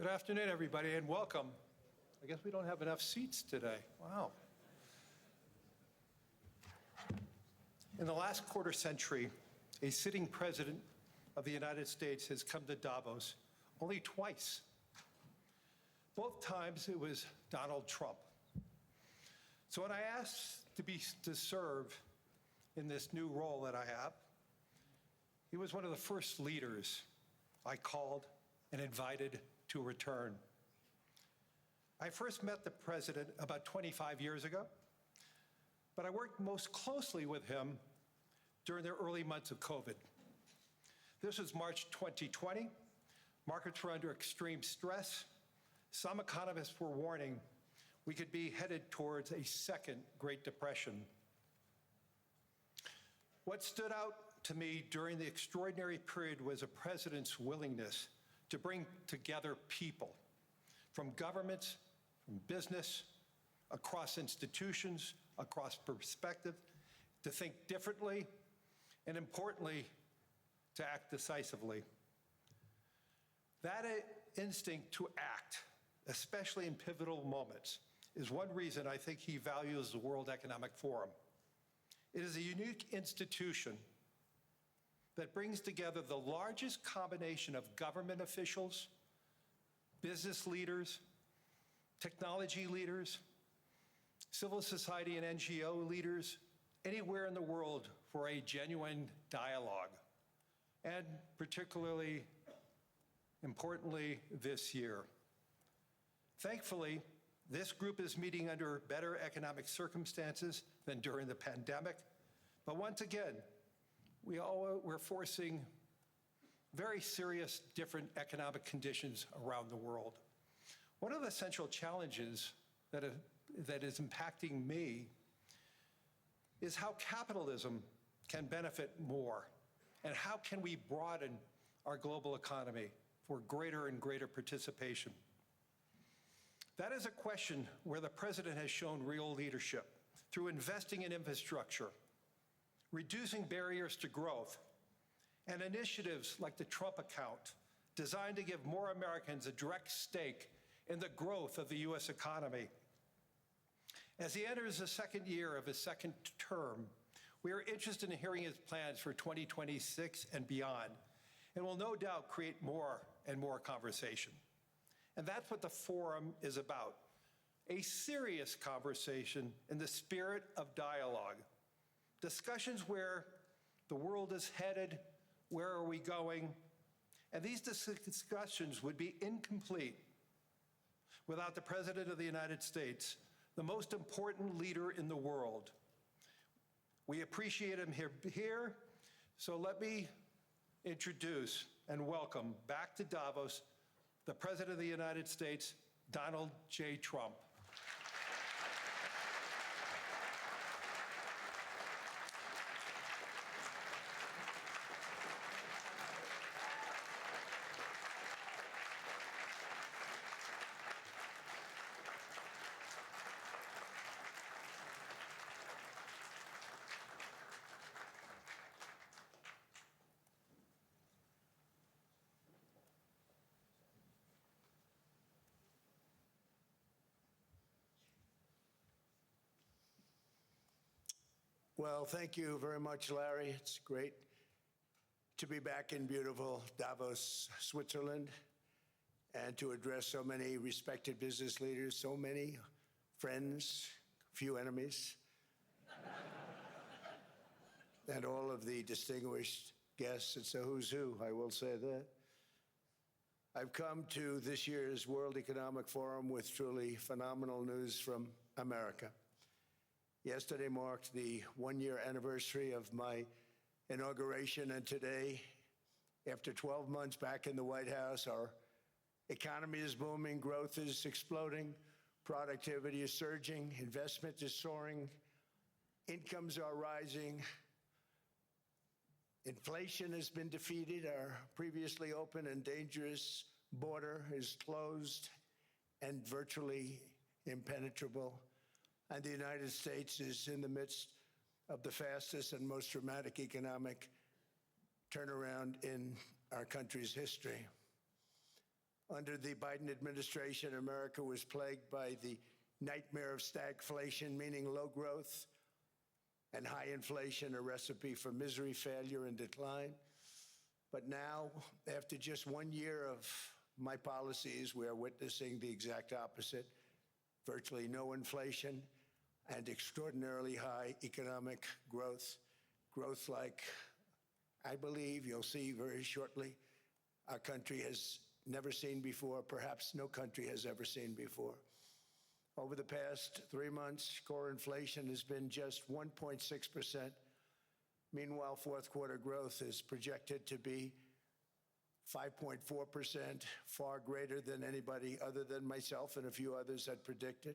Good afternoon, everybody, and welcome. I guess we don't have enough seats today. Wow. In the last quarter century, a sitting president of the United States has come to Davos only twice. Both times it was Donald Trump. So when I asked to serve in this new role that I have, he was one of the first leaders I called and invited to return. I first met the president about 25 years ago, but I worked most closely with him during the early months of COVID. This was March 2020. Markets were under extreme stress. Some economists were warning we could be headed towards a second Great Depression. What stood out to me during the extraordinary period was a president's willingness to bring together people from governments, from business, across institutions, across perspective, to think differently, and importantly, to act decisively. That instinct to act, especially in pivotal moments, is one reason I think he values the World Economic Forum. It is a unique institution that brings together the largest combination of government officials, business leaders, technology leaders, civil society and NGO leaders, anywhere in the world for a genuine dialogue, and particularly, importantly, this year. Thankfully, this group is meeting under better economic circumstances than during the pandemic, but once again, we're facing very serious different economic conditions around the world. One of the central challenges that is impacting me is how capitalism can benefit more, and how can we broaden our global economy for greater and greater participation. That is a question where the president has shown real leadership through investing in infrastructure, reducing barriers to growth, and initiatives like the Trump account, designed to give more Americans a direct stake in the growth of the U.S. economy. As he enters the second year of his second term, we are interested in hearing his plans for 2026 and beyond, and will no doubt create more and more conversation. And that's what the forum is about, a serious conversation in the spirit of dialogue. Discussions where the world is headed, where are we going, and these discussions would be incomplete without the President of the United States, the most important leader in the world. We appreciate him here, so let me introduce and welcome back to Davos the President of the United States, Donald J. Trump. Well, thank you very much, Larry. It's great to be back in beautiful Davos, Switzerland, and to address so many respected business leaders, so many friends, few enemies, and all of the distinguished guests. It's a who's who, I will say that. I've come to this year's World Economic Forum with truly phenomenal news from America. Yesterday marked the one-year anniversary of my inauguration, and today, after 12 months back in the White House, our economy is booming, growth is exploding, productivity is surging, investment is soaring, incomes are rising, inflation has been defeated, our previously open and dangerous border is closed and virtually impenetrable. And the United States is in the midst of the fastest and most dramatic economic turnaround in our country's history. Under the Biden administration, America was plagued by the nightmare of stagflation, meaning low growth, and high inflation, a recipe for misery, failure, and decline. But now, after just 1 year of my policies, we are witnessing the exact opposite: virtually no inflation and extraordinarily high economic growth. Growth like I believe you'll see very shortly our country has never seen before, perhaps no country has ever seen before. Over the past 3 months, core inflation has been just 1.6%. Meanwhile, fourth quarter growth is projected to be 5.4%, far greater than anybody other than myself and a few others had predicted.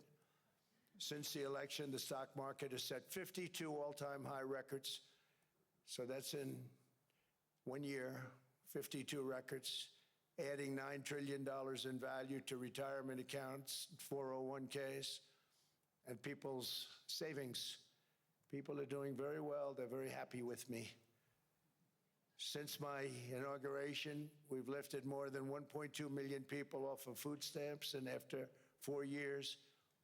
Since the election, the stock market has set 52 all-time high records. So that's in 1 year, 52 records, adding $9 trillion in value to retirement accounts, 401ks, and people's savings. People are doing very well. They're very happy with me. Since my inauguration, we've lifted more than 1.2 million people off of food stamps, and after 4 years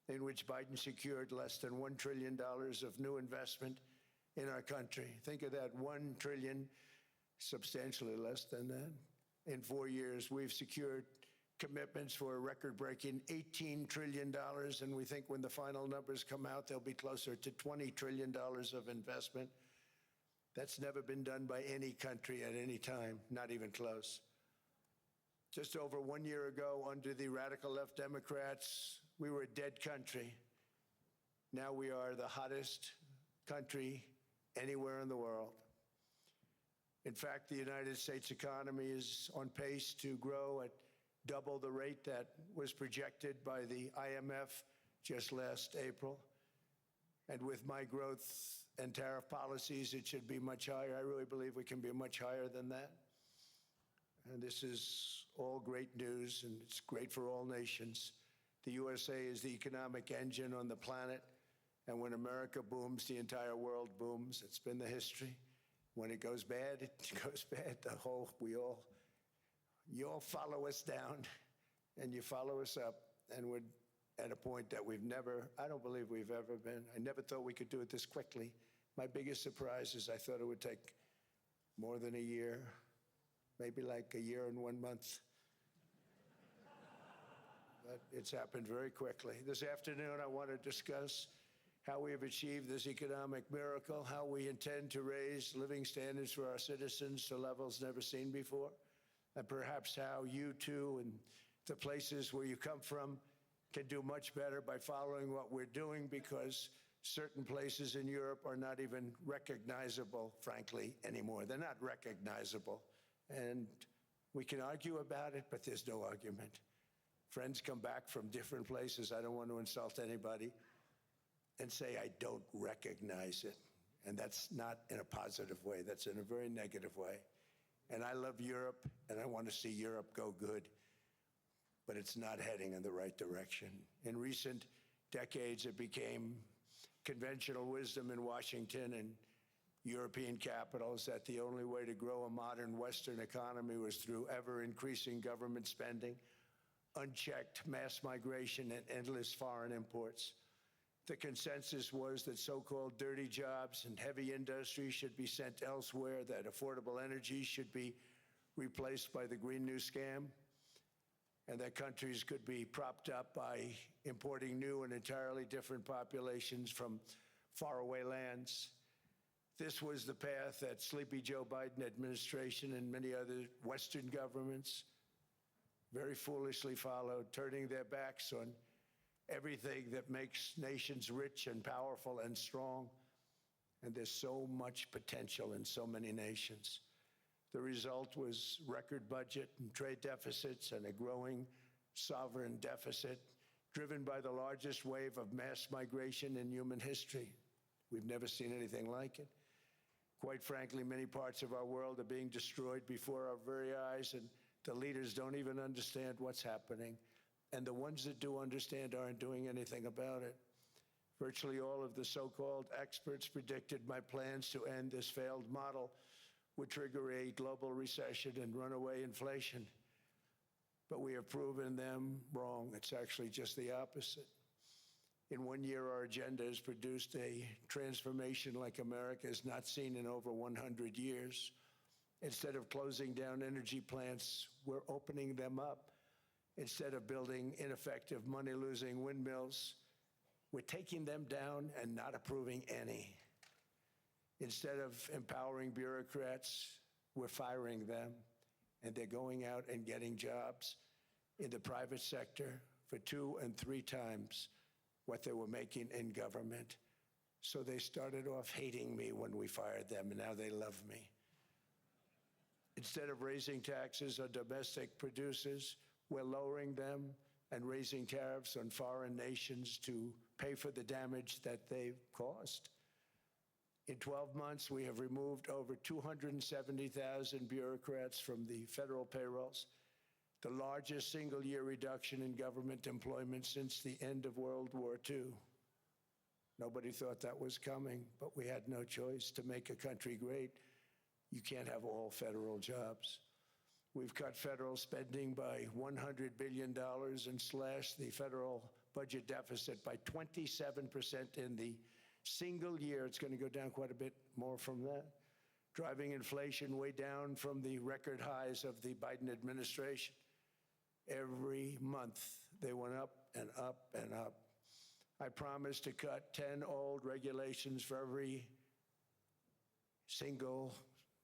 in which Biden secured less than $1 trillion of new investment in our country. Think of that, 1 trillion, substantially less than that. In 4 years, we've secured commitments for a record-breaking $18 trillion, and we think when the final numbers come out, they'll be closer to $20 trillion of investment. That's never been done by any country at any time, not even close. Just over 1 year ago, under the radical left Democrats, we were a dead country. Now we are the hottest country anywhere in the world. In fact, the United States economy is on pace to grow at double the rate that was projected by the IMF just last April. And with my growth and tariff policies, it should be much higher. I really believe we can be much higher than that. And this is all great news, and it's great for all nations. The USA is the economic engine on the planet, and when America booms, the entire world booms. It's been the history. When it goes bad, it goes bad. You all follow us down, and you follow us up, and we're at a point that I don't believe we've ever been. I never thought we could do it this quickly. My biggest surprise is I thought it would take more than a year, maybe like a year and 1 month. But it's happened very quickly. This afternoon, I want to discuss how we have achieved this economic miracle, how we intend to raise living standards for our citizens to levels never seen before, and perhaps how you too and the places where you come from can do much better by following what we're doing, because certain places in Europe are not even recognizable, frankly, anymore. They're not recognizable. And we can argue about it, but there's no argument. Friends come back from different places. I don't want to insult anybody and say I don't recognize it. And that's not in a positive way. That's in a very negative way. And I love Europe, and I want to see Europe go good, but it's not heading in the right direction. In recent decades, it became conventional wisdom in Washington and European capitals that the only way to grow a modern Western economy was through ever-increasing government spending, unchecked mass migration, and endless foreign imports. The consensus was that so-called dirty jobs and heavy industry should be sent elsewhere, that affordable energy should be replaced by the Green New Scam, and that countries could be propped up by importing new and entirely different populations from faraway lands. This was the path that Sleepy Joe Biden administration and many other Western governments very foolishly followed, turning their backs on everything that makes nations rich and powerful and strong. And there's so much potential in so many nations. The result was record budget and trade deficits and a growing sovereign deficit driven by the largest wave of mass migration in human history. We've never seen anything like it. Quite frankly, many parts of our world are being destroyed before our very eyes, and the leaders don't even understand what's happening. And the ones that do understand aren't doing anything about it. Virtually all of the so-called experts predicted my plans to end this failed model would trigger a global recession and runaway inflation. but we have proven them wrong. It's actually just the opposite. In 1 year, our agenda has produced a transformation like America has not seen in over 100 years. Instead of closing down energy plants, we're opening them up. Instead of building ineffective, money-losing windmills, we're taking them down and not approving any. Instead of empowering bureaucrats, we're firing them, and they're going out and getting jobs in the private sector for 2 and 3 times what they were making in government. So they started off hating me when we fired them, and now they love me. Instead of raising taxes on domestic producers, we're lowering them and raising tariffs on foreign nations to pay for the damage that they've caused. In 12 months, we have removed over 270,000 bureaucrats from the federal payrolls, the largest single-year reduction in government employment since the end of World War II. Nobody thought that was coming, but we had no choice. To make a country great, you can't have all federal jobs. We've cut federal spending by $100 billion and slashed the federal budget deficit by 27% in the single year. It's going to go down quite a bit more from that, driving inflation way down from the record highs of the Biden administration. Every month, they went up and up and up. I promised to cut 10 old regulations for every single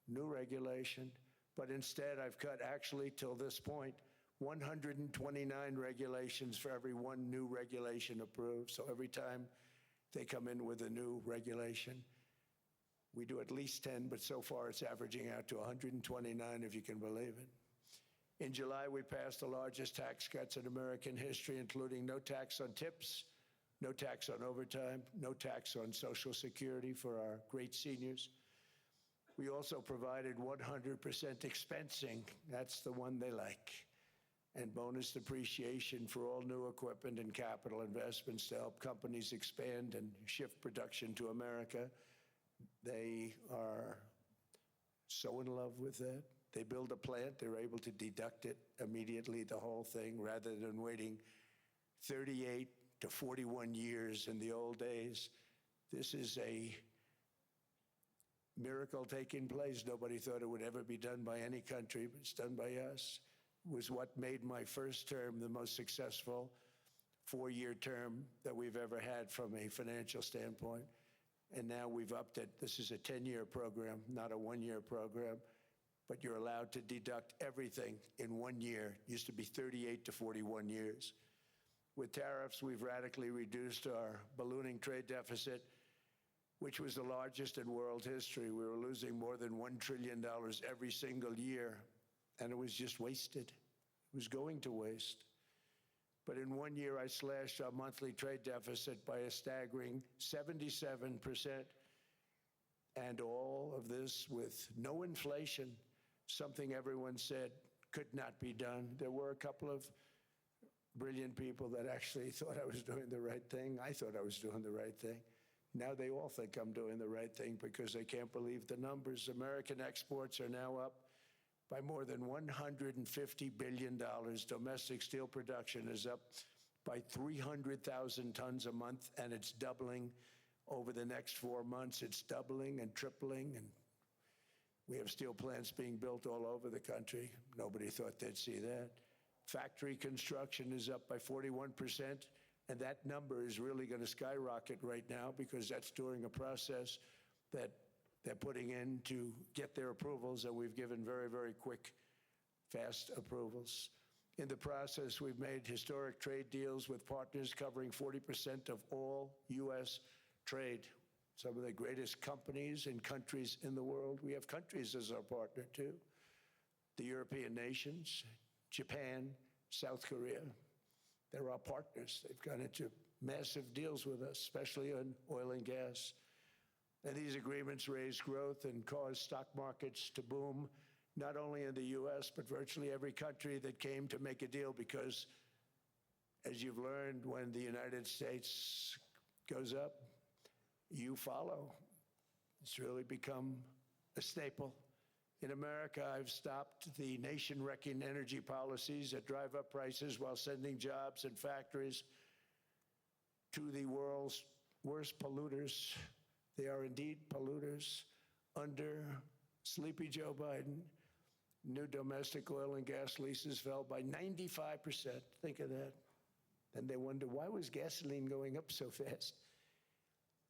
new regulation, but instead I've cut, actually till this point, 129 regulations for every 1 new regulation approved. So every time they come in with a new regulation, we do at least 10, but so far it's averaging out to 129, if you can believe it. In July, we passed the largest tax cuts in American history, including no tax on tips, no tax on overtime, no tax on Social Security for our great seniors. We also provided 100% expensing, that's the one they like, and bonus depreciation for all new equipment and capital investments to help companies expand and shift production to America. They are so in love with that. They build a plant, they're able to deduct it immediately, the whole thing, rather than waiting 38 to 41 years in the old days. This is a miracle taking place. Nobody thought it would ever be done by any country, but it's done by us. It was what made my first term the most successful 4-year term that we've ever had from a financial standpoint. And now we've upped it. This is a 10-year program, not a 1-year program, but you're allowed to deduct everything in 1 year. It used to be 38 to 41 years. With tariffs, we've radically reduced our ballooning trade deficit, which was the largest in world history. We were losing more than $1 trillion every single year, and it was just wasted. It was going to waste. But in 1 year, I slashed our monthly trade deficit by a staggering 77%, and all of this with no inflation, something everyone said could not be done. There were a couple of brilliant people that actually thought I was doing the right thing. I thought I was doing the right thing. Now they all think I'm doing the right thing because they can't believe the numbers. American exports are now up by more than $150 billion. Domestic steel production is up by 300,000 tons a month, and it's doubling over the next 4 months. It's doubling and tripling, and we have steel plants being built all over the country. Nobody thought they'd see that. Factory construction is up by 41%, and that number is really going to skyrocket right now because that's during a process that they're putting in to get their approvals, and we've given very, very quick, fast approvals. In the process, we've made historic trade deals with partners covering 40% of all U.S. trade. Some of the greatest companies and countries in the world. We have countries as our partner, too. The European nations, Japan, South Korea. They're our partners. They've gone into massive deals with us, especially on oil and gas. And these agreements raise growth and cause stock markets to boom, not only in the U.S., but virtually every country that came to make a deal, because as you've learned, when the United States goes up, you follow. It's really become a staple In America, I've stopped the nation-wrecking energy policies that drive up prices while sending jobs and factories to the world's worst polluters. They are indeed polluters. Under Sleepy Joe Biden, new domestic oil and gas leases fell by 95%. Think of that. And they wonder, why was gasoline going up so fast?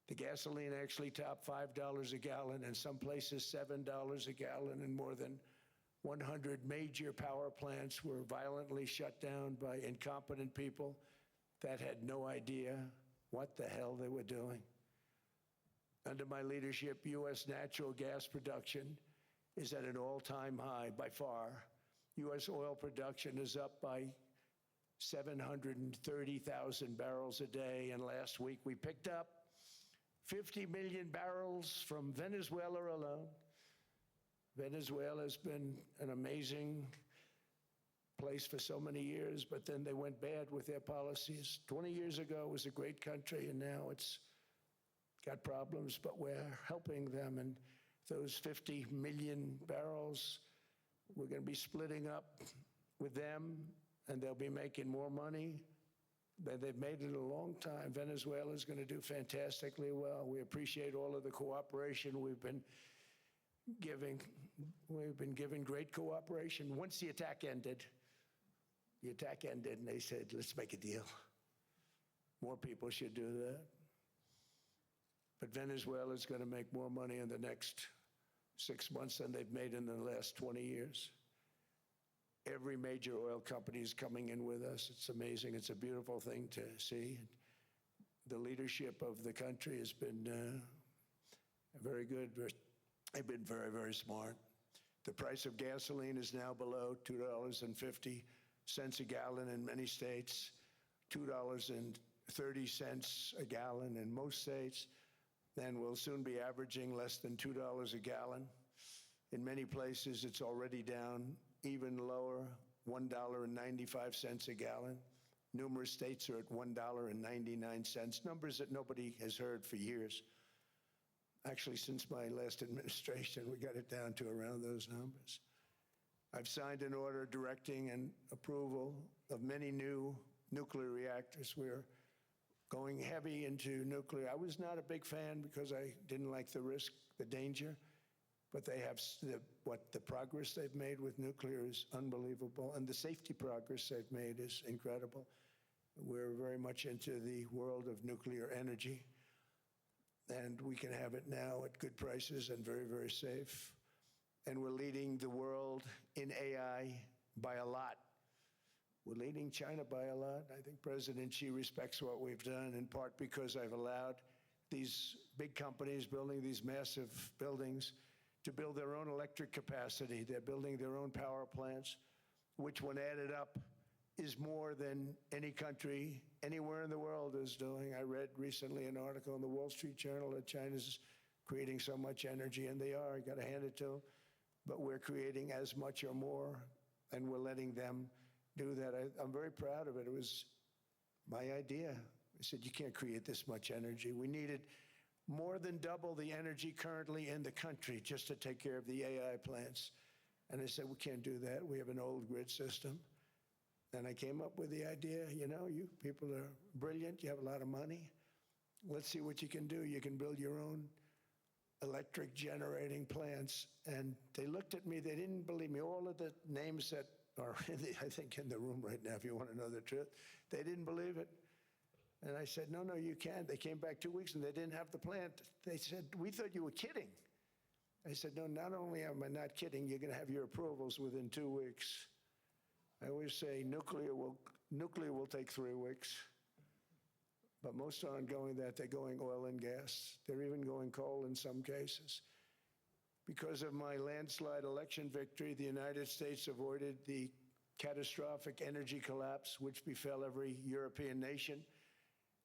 The gasoline actually topped $5 a gallon, and some places $7 a gallon, and more than 100 major power plants were violently shut down by incompetent people that had no idea what the hell they were doing. Under my leadership, U.S. natural gas production is at an all-time high by far. U.S. oil production is up by 730,000 barrels a day, and last week we picked up 50 million barrels from Venezuela alone. Venezuela has been an amazing place for so many years, but then they went bad with their policies. 20 years ago, it was a great country, and now it's got problems, but we're helping them. And those 50 million barrels, we're going to be splitting up with them, and they'll be making more money than they've made in a long time. Venezuela is going to do fantastically well. We appreciate all of the cooperation we've been giving. We've been giving great cooperation. Once the attack ended, and they said, let's make a deal. More people should do that. But Venezuela is going to make more money in the next 6 months than they've made in the last 20 years. Every major oil company is coming in with us. It's amazing. It's a beautiful thing to see. The leadership of the country has been very good. They've been very, very smart. The price of gasoline is now below $2.50 a gallon in many states, $2.30 a gallon in most states. Then we'll soon be averaging less than $2 a gallon. In many places, it's already down even lower, $1.95 a gallon. Numerous states are at $1.99, numbers that nobody has heard for years. Actually, since my last administration, we got it down to around those numbers. I've signed an order directing and approval of many new nuclear reactors. We're going heavy into nuclear. I was not a big fan because I didn't like the risk, the danger, but they have the progress they've made with nuclear is unbelievable, and the safety progress they've made is incredible. We're very much into the world of nuclear energy, and we can have it now at good prices and very, very safe. And we're leading the world in AI by a lot. We're leading China by a lot. I think President Xi respects what we've done, in part because I've allowed these big companies building these massive buildings to build their own electric capacity. They're building their own power plants, which when added up is more than any country anywhere in the world is doing. I read recently an article in the Wall Street Journal that China's creating so much energy, and they are, I got to hand it to them, but we're creating as much or more, and we're letting them do that. I'm very proud of it. It was my idea. I said, you can't create this much energy. We needed more than double the energy currently in the country just to take care of the AI plants. And I said, we can't do that. We have an old grid system. And I came up with the idea, you people are brilliant. You have a lot of money. Let's see what you can do. You can build your own electric generating plants. And they looked at me. They didn't believe me. All of the names that are, I think, in the room right now, if you want to know the truth, they didn't believe it. And I said, no, you can't. They came back 2 weeks and they didn't have the plant. They said, we thought you were kidding. I said, no, not only am I not kidding, you're going to have your approvals within 2 weeks. I always say nuclear will take 3 weeks. But most aren't going that. They're going oil and gas. They're even going coal in some cases. Because of my landslide election victory, the United States avoided the catastrophic energy collapse which befell every European nation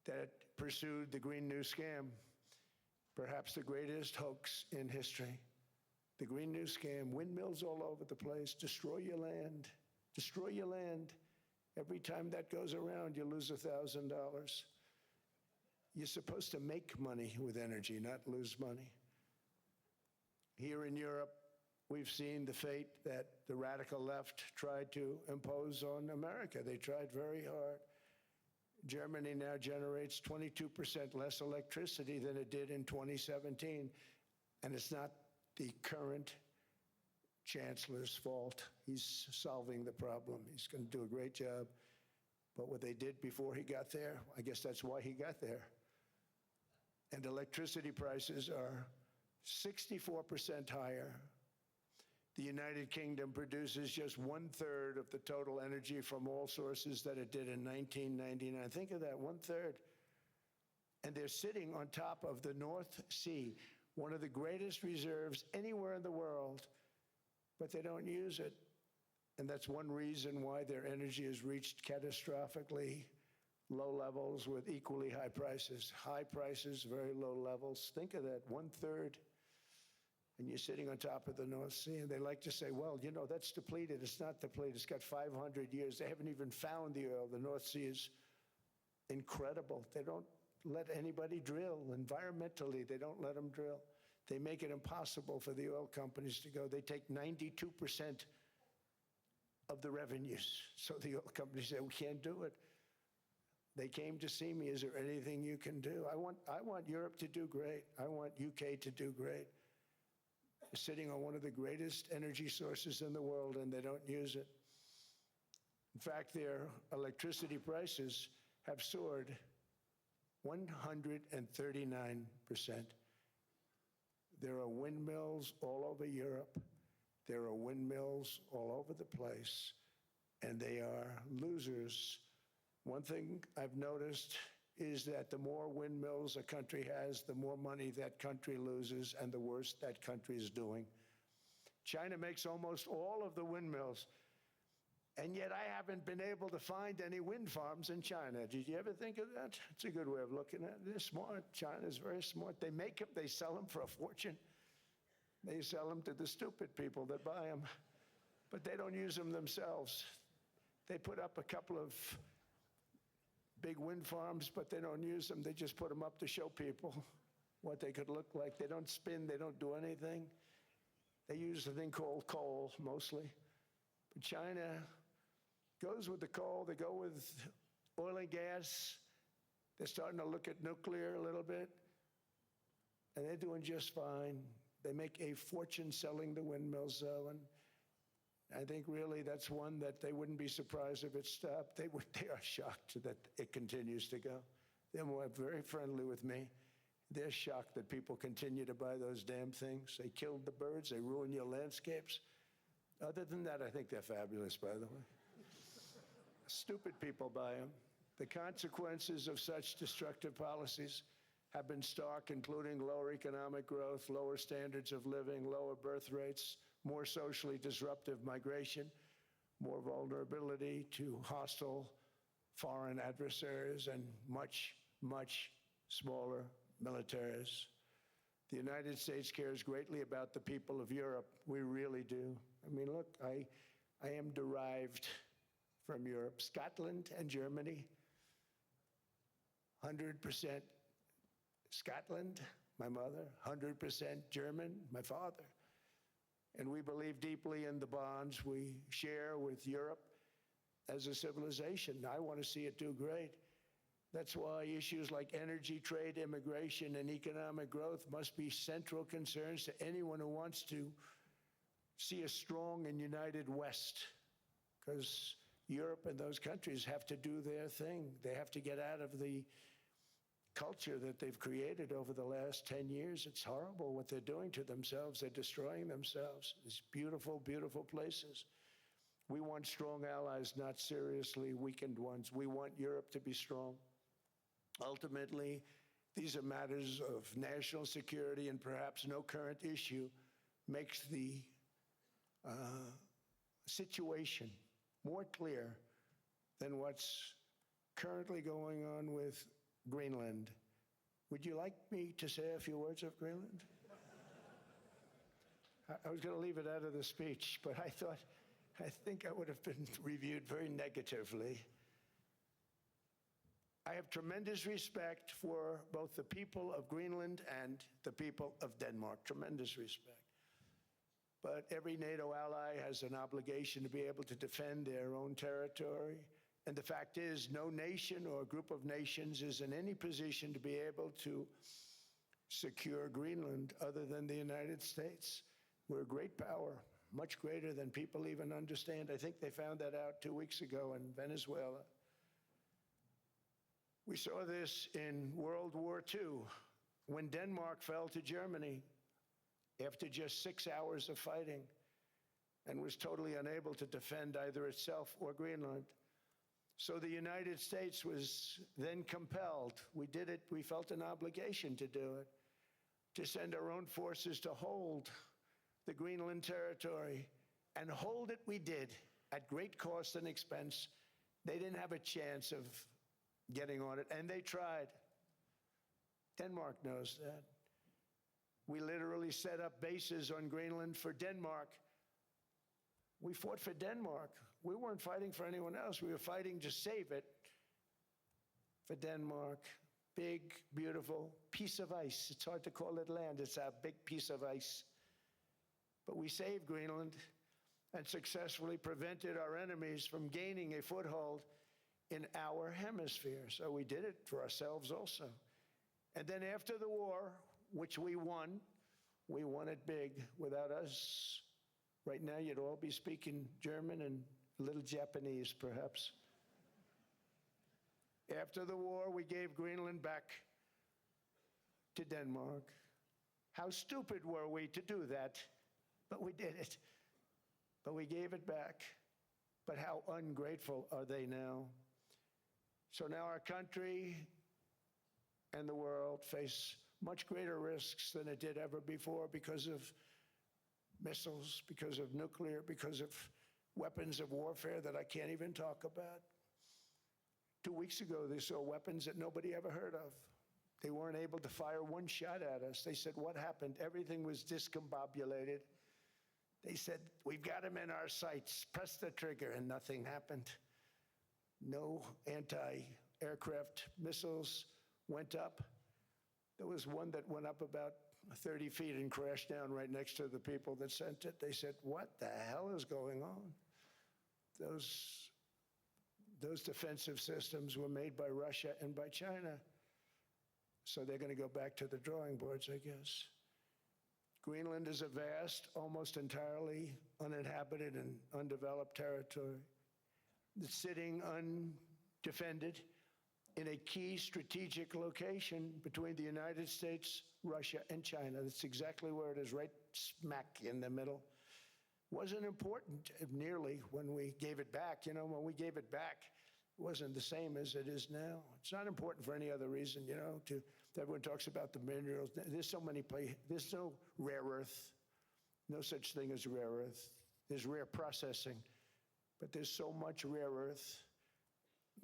that pursued the Green New Scam, perhaps the greatest hoax in history. The Green New Scam, windmills all over the place, destroy your land, destroy your land. Every time that goes around, you lose $1,000. You're supposed to make money with energy, not lose money. Here in Europe, we've seen the fate that the radical left tried to impose on America. They tried very hard. Germany now generates 22% less electricity than it did in 2017. And it's not the current chancellor's fault. He's solving the problem. He's going to do a great job. But what they did before he got there, I guess that's why he got there. And electricity prices are 64% higher. The United Kingdom produces just 1/3 of the total energy from all sources that it did in 1999. Think of that, 1/3. And they're sitting on top of the North Sea, one of the greatest reserves anywhere in the world, but they don't use it. And that's one reason why their energy has reached catastrophically low levels with equally high prices. High prices, very low levels. Think of that, 1/3. And you're sitting on top of the North Sea, and they like to say, well, you know, that's depleted. It's not depleted. It's got 500 years. They haven't even found the oil. The North Sea is incredible. They don't let anybody drill. Environmentally, they don't let them drill. They make it impossible for the oil companies to go. They take 92% of the revenues. So the oil companies say, we can't do it. They came to see me. Is there anything you can do? I want Europe to do great. I want UK to do great. They're sitting on one of the greatest energy sources in the world, and they don't use it. In fact, their electricity prices have soared 139%. There are windmills all over Europe. There are windmills all over the place, and they are losers. One thing I've noticed is that the more windmills a country has, the more money that country loses, and the worse that country is doing. China makes almost all of the windmills, and yet I haven't been able to find any wind farms in China. Did you ever think of that? It's a good way of looking at it. They're smart. China's very smart. They make them, they sell them for a fortune. They sell them to the stupid people that buy them, but they don't use them themselves. They put up a couple of big wind farms, but they don't use them. They just put them up to show people what they could look like. They don't spin, they don't do anything. They use a thing called coal, mostly. But China goes with the coal, they go with oil and gas. They're starting to look at nuclear a little bit, and they're doing just fine. They make a fortune selling the windmills, though, and I think really that's one that they wouldn't be surprised if it stopped. They are shocked that it continues to go. They're very friendly with me. They're shocked that people continue to buy those damn things. They killed the birds. They ruin your landscapes. Other than that, I think they're fabulous, by the way. Stupid people buy them. The consequences of such destructive policies have been stark, including lower economic growth, lower standards of living, lower birth rates, more socially disruptive migration, more vulnerability to hostile foreign adversaries, and much, much smaller militaries. The United States cares greatly about the people of Europe. We really do. I mean, look, I am derived from Europe. Scotland and Germany, 100% Scotland, my mother, 100% German, my father. And we believe deeply in the bonds we share with Europe as a civilization. I want to see it do great. That's why issues like energy, trade, immigration, and economic growth must be central concerns to anyone who wants to see a strong and united West, because Europe and those countries have to do their thing. They have to get out of the culture that they've created over the last 10 years. It's horrible what they're doing to themselves. They're destroying themselves. These beautiful, beautiful places. We want strong allies, not seriously weakened ones. We want Europe to be strong. Ultimately, these are matters of national security, and perhaps no current issue makes the situation more clear than what's currently going on with Greenland. Would you like me to say a few words of Greenland? I was going to leave it out of the speech, but I think I would have been reviewed very negatively. I have tremendous respect for both the people of Greenland and the people of Denmark, tremendous respect. but every NATO ally has an obligation to be able to defend their own territory. And the fact is, no nation or group of nations is in any position to be able to secure Greenland other than the United States. We're a great power, much greater than people even understand. I think they found that out 2 weeks ago in Venezuela. We saw this in World War II, when Denmark fell to Germany after just 6 hours of fighting and was totally unable to defend either itself or Greenland. So the United States was then compelled, we did it, we felt an obligation to do it, to send our own forces to hold the Greenland territory. And hold it we did, at great cost and expense. They didn't have a chance of getting on it, and they tried. Denmark knows that. We literally set up bases on Greenland for Denmark. We fought for Denmark. We weren't fighting for anyone else. We were fighting to save it for Denmark. Big, beautiful piece of ice. It's hard to call it land. It's a big piece of ice. But we saved Greenland and successfully prevented our enemies from gaining a foothold in our hemisphere. So we did it for ourselves also. And then after the war, which we won it big. Without us, right now you'd all be speaking German and a little Japanese, perhaps. After the war, we gave Greenland back to Denmark. How stupid were we to do that? But we did it. But we gave it back. But how ungrateful are they now? So now our country and the world face much greater risks than it did ever before because of missiles, because of nuclear, because of weapons of warfare that I can't even talk about. 2 weeks ago, they saw weapons that nobody ever heard of. They weren't able to fire one shot at us. They said, what happened? Everything was discombobulated. They said, we've got them in our sights. Press the trigger, and nothing happened. No anti-aircraft missiles went up. There was one that went up about 30 feet and crashed down right next to the people that sent it. They said, what the hell is going on? Those defensive systems were made by Russia and by China. So they're going to go back to the drawing boards, I guess. Greenland is a vast, almost entirely uninhabited and undeveloped territory. It's sitting undefended in a key strategic location between the United States, Russia, and China. That's exactly where it is, right smack in the middle. Wasn't important nearly when we gave it back. You know, when we gave it back, it wasn't the same as it is now. It's not important for any other reason, you know, everyone talks about the minerals. There's so many places. There's no rare earth, no such thing as rare earth. There's rare processing, but there's so much rare earth.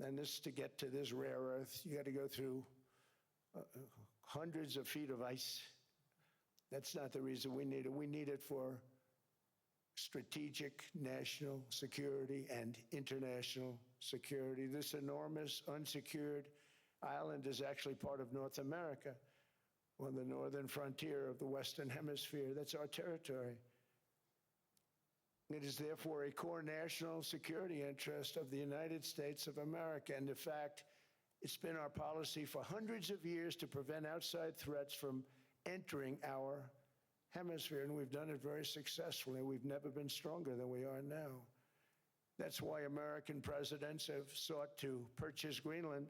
And to get to this rare earth, you got to go through hundreds of feet of ice. That's not the reason we need it. We need it for strategic national security and international security. This enormous unsecured island is actually part of North America, on the northern frontier of the Western Hemisphere. That's our territory. It is therefore a core national security interest of the United States of America. And in fact, it's been our policy for hundreds of years to prevent outside threats from entering our hemisphere, and we've done it very successfully. We've never been stronger than we are now. That's why American presidents have sought to purchase Greenland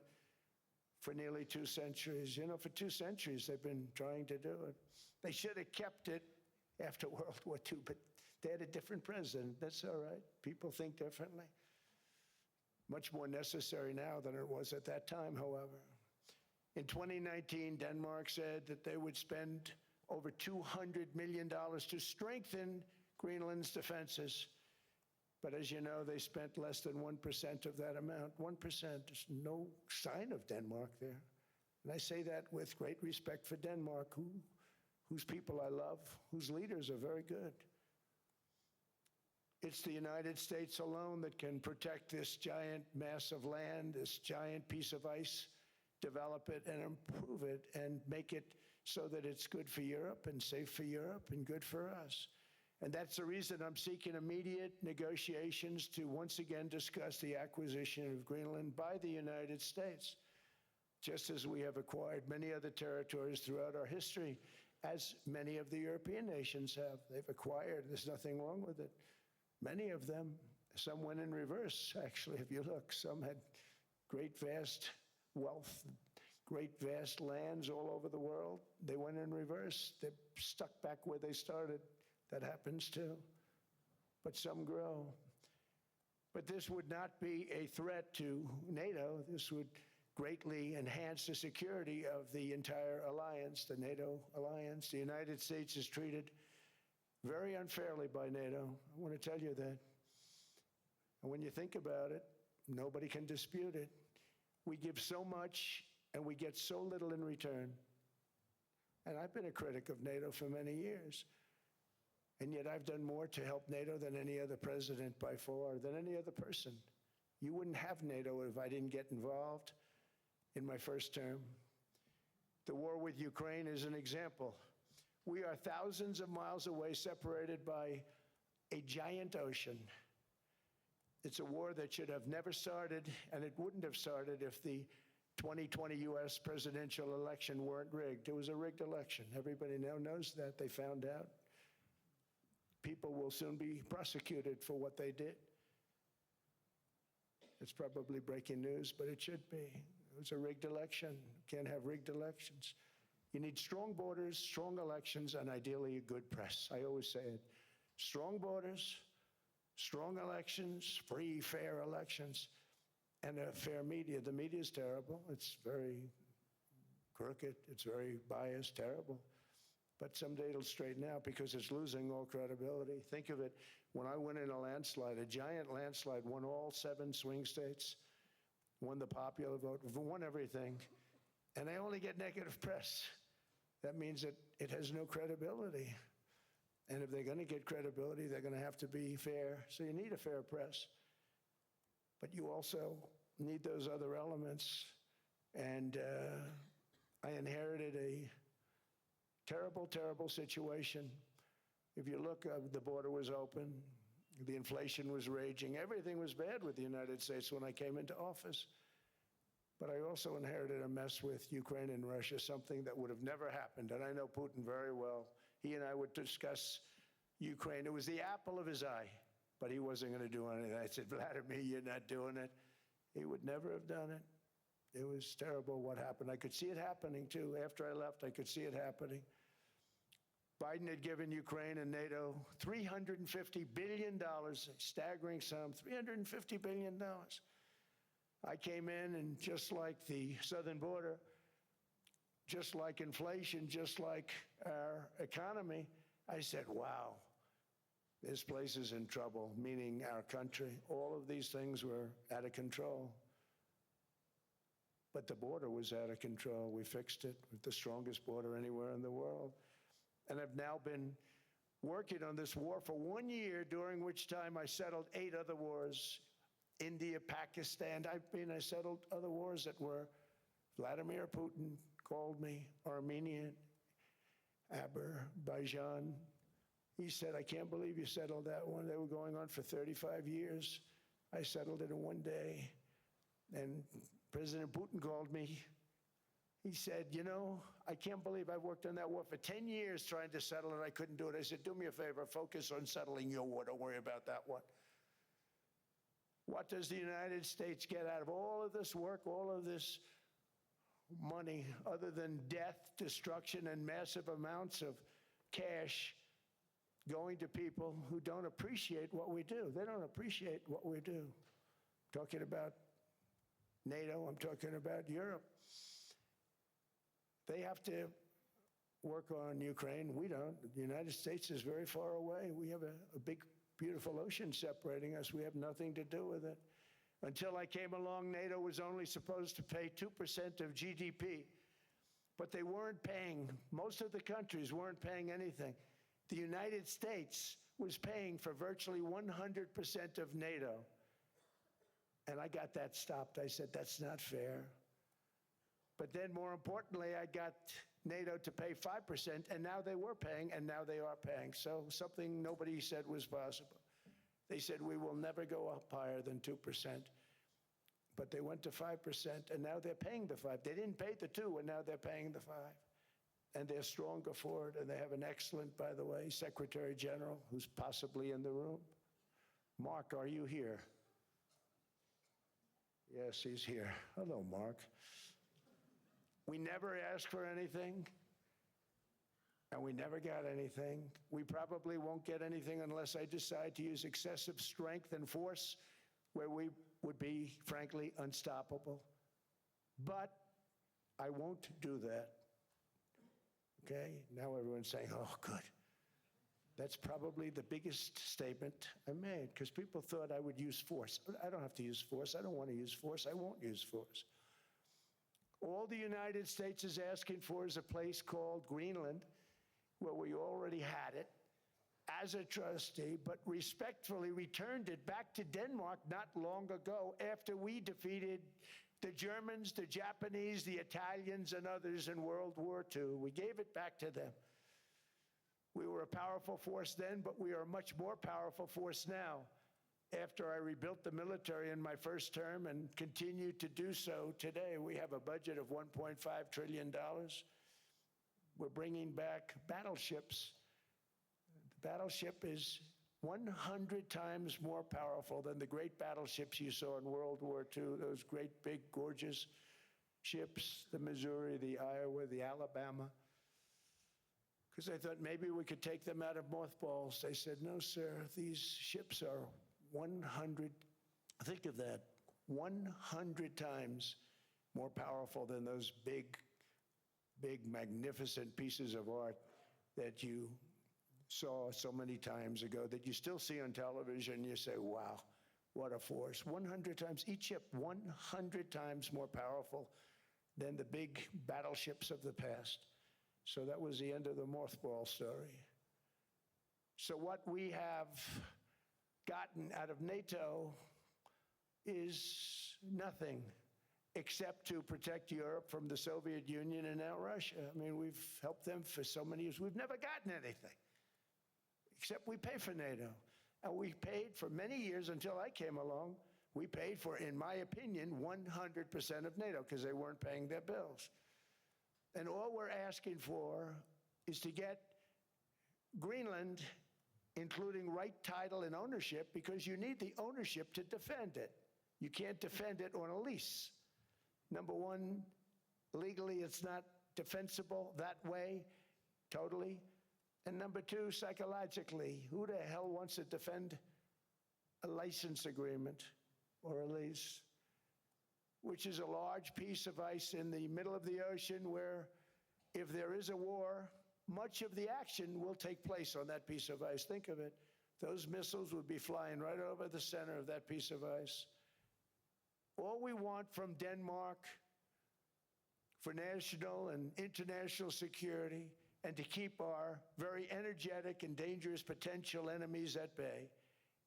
for nearly 2 centuries. You know, for 2 centuries they've been trying to do it. They should have kept it after World War II, but they had a different president. That's all right. People think differently. Much more necessary now than it was at that time, however. In 2019, Denmark said that they would spend over $200 million to strengthen Greenland's defenses. But as you know, they spent less than 1% of that amount. 1%, there's no sign of Denmark there. And I say that with great respect for Denmark, whose people I love, whose leaders are very good. It's the United States alone that can protect this giant mass of land, this giant piece of ice, develop it and improve it and make it so that it's good for Europe and safe for Europe and good for us. And that's the reason I'm seeking immediate negotiations to once again discuss the acquisition of Greenland by the United States, just as we have acquired many other territories throughout our history, as many of the European nations have. They've acquired, there's nothing wrong with it. Many of them, some went in reverse, actually, if you look. Some had great, vast wealth, great, vast lands all over the world. They went in reverse. They're stuck back where they started. That happens too. But some grow. But this would not be a threat to NATO. This would greatly enhance the security of the entire alliance, the NATO alliance. The United States is treated very unfairly by NATO. I want to tell you that. And when you think about it, nobody can dispute it. We give so much and we get so little in return. And I've been a critic of NATO for many years. And yet I've done more to help NATO than any other president by far, than any other person. You wouldn't have NATO if I didn't get involved in my first term. The war with Ukraine is an example. We are thousands of miles away, separated by a giant ocean. It's a war that should have never started, and it wouldn't have started if the 2020 U.S. presidential election weren't rigged. It was a rigged election. Everybody now knows that. They found out. People will soon be prosecuted for what they did. It's probably breaking news, but it should be. It was a rigged election. You can't have rigged elections. You need strong borders, strong elections, and ideally a good press. I always say it. Strong borders, strong elections, free, fair elections, and a fair media. The media is terrible. It's very crooked. It's very biased, terrible. But someday it'll straighten out because it's losing all credibility. Think of it, when I went in a landslide, a giant landslide, won all 7 swing states, won the popular vote, won everything, and I only get negative press. That means that it has no credibility. And if they're going to get credibility, they're going to have to be fair. So you need a fair press. But you also need those other elements. And I inherited a terrible, terrible situation. If you look, the border was open. The inflation was raging. Everything was bad with the United States when I came into office. But I also inherited a mess with Ukraine and Russia, something that would have never happened. And I know Putin very well. He and I would discuss Ukraine. It was the apple of his eye, but he wasn't going to do anything. I said, Vladimir, you're not doing it. He would never have done it. It was terrible what happened. I could see it happening, too. After I left, I could see it happening. Biden had given Ukraine and NATO $350 billion, a staggering sum, $350 billion. I came in, and just like the southern border, just like inflation, just like our economy, I said, wow, this place is in trouble, meaning our country. All of these things were out of control. But the border was out of control. We fixed it with the strongest border anywhere in the world. And I've now been working on this war for 1 year, during which time I settled 8 other wars. India, Pakistan, I settled other wars that were Vladimir Putin called me, Armenia, Azerbaijan. He said, I can't believe you settled that one. They were going on for 35 years. I settled it in 1 day. And President Putin called me. He said, you know, I can't believe I worked on that war for 10 years trying to settle it. I couldn't do it. I said, do me a favor, focus on settling your war. Don't worry about that one. What does the United States get out of all of this work, all of this money, other than death, destruction, and massive amounts of cash going to people who don't appreciate what we do? They don't appreciate what we do. I'm talking about NATO, I'm talking about Europe. They have to work on Ukraine. We don't. The United States is very far away. We have a big, beautiful ocean separating us. We have nothing to do with it. Until I came along, NATO was only supposed to pay 2% of GDP, but they weren't paying. Most of the countries weren't paying anything. The United States was paying for virtually 100% of NATO. And I got that stopped. I said, that's not fair. But then more importantly, I got NATO to pay 5%, and now they were paying, and now they are paying. So something nobody said was possible. They said we will never go up higher than 2%. But they went to 5%, and now they're paying the 5. They didn't pay the 2, and now they're paying the 5. And they're stronger for it, and they have an excellent, by the way, Secretary General, who's possibly in the room. Mark, are you here? Yes, he's here. Hello, Mark. We never asked for anything, and we never got anything. We probably won't get anything unless I decide to use excessive strength and force where we would be, frankly, unstoppable. But I won't do that. Okay? Now everyone's saying, oh, good. That's probably the biggest statement I made, because people thought I would use force. I don't have to use force. I don't want to use force. I won't use force. All the United States is asking for is a place called Greenland, where we already had it, as a trustee, but respectfully returned it back to Denmark not long ago after we defeated the Germans, the Japanese, the Italians, and others in World War II. We gave it back to them. We were a powerful force then, but we are a much more powerful force now. After I rebuilt the military in my first term and continue to do so today, we have a budget of $1.5 trillion. We're bringing back battleships. The battleship is 100 times more powerful than the great battleships you saw in World War II, those great, big, gorgeous ships, the Missouri, the Iowa, the Alabama. Because I thought maybe we could take them out of mothballs. They said, no, sir, these ships are 100, think of that, 100 times more powerful than those big, magnificent pieces of art that you saw so many times ago, that you still see on television. You say, wow, what a force. 100 times, each ship 100 times more powerful than the big battleships of the past. So that was the end of the mothball story. So what we have gotten out of NATO is nothing except to protect Europe from the Soviet Union and now Russia. I mean, we've helped them for so many years. We've never gotten anything, except we pay for NATO. And we paid for many years until I came along. We paid for, in my opinion, 100% of NATO because they weren't paying their bills. And all we're asking for is to get Greenland, including right title and ownership, because you need the ownership to defend it. You can't defend it on a lease. Number one, legally it's not defensible that way, totally. And number two, psychologically, who the hell wants to defend a license agreement or a lease, which is a large piece of ice in the middle of the ocean where if there is a war, much of the action will take place on that piece of ice. Think of it. Those missiles would be flying right over the center of that piece of ice. All we want from Denmark for national and international security and to keep our very energetic and dangerous potential enemies at bay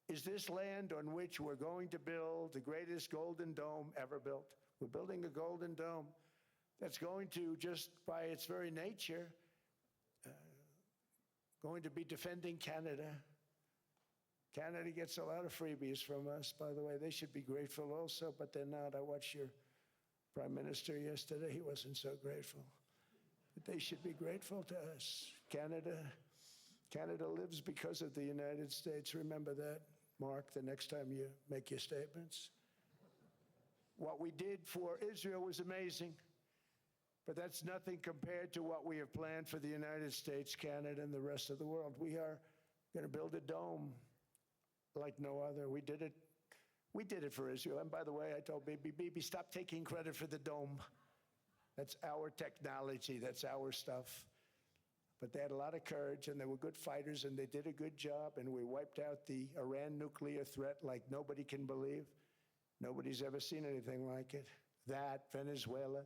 is this land on which we're going to build the greatest golden dome ever built. We're building a golden dome that's going to, just by its very nature, going to be defending Canada. Canada gets a lot of freebies from us, by the way. They should be grateful also, but they're not. I watched your Prime Minister yesterday. He wasn't so grateful. But they should be grateful to us. Canada lives because of the United States. Remember that, Mark, the next time you make your statements. What we did for Israel was amazing, but that's nothing compared to what we have planned for the United States, Canada, and the rest of the world. We are going to build a dome like no other. We did it for Israel. And by the way, I told Bibi, stop taking credit for the dome. That's our technology. That's our stuff. But they had a lot of courage, and they were good fighters, and they did a good job, and we wiped out the Iran nuclear threat like nobody can believe. Nobody's ever seen anything like it. That, Venezuela,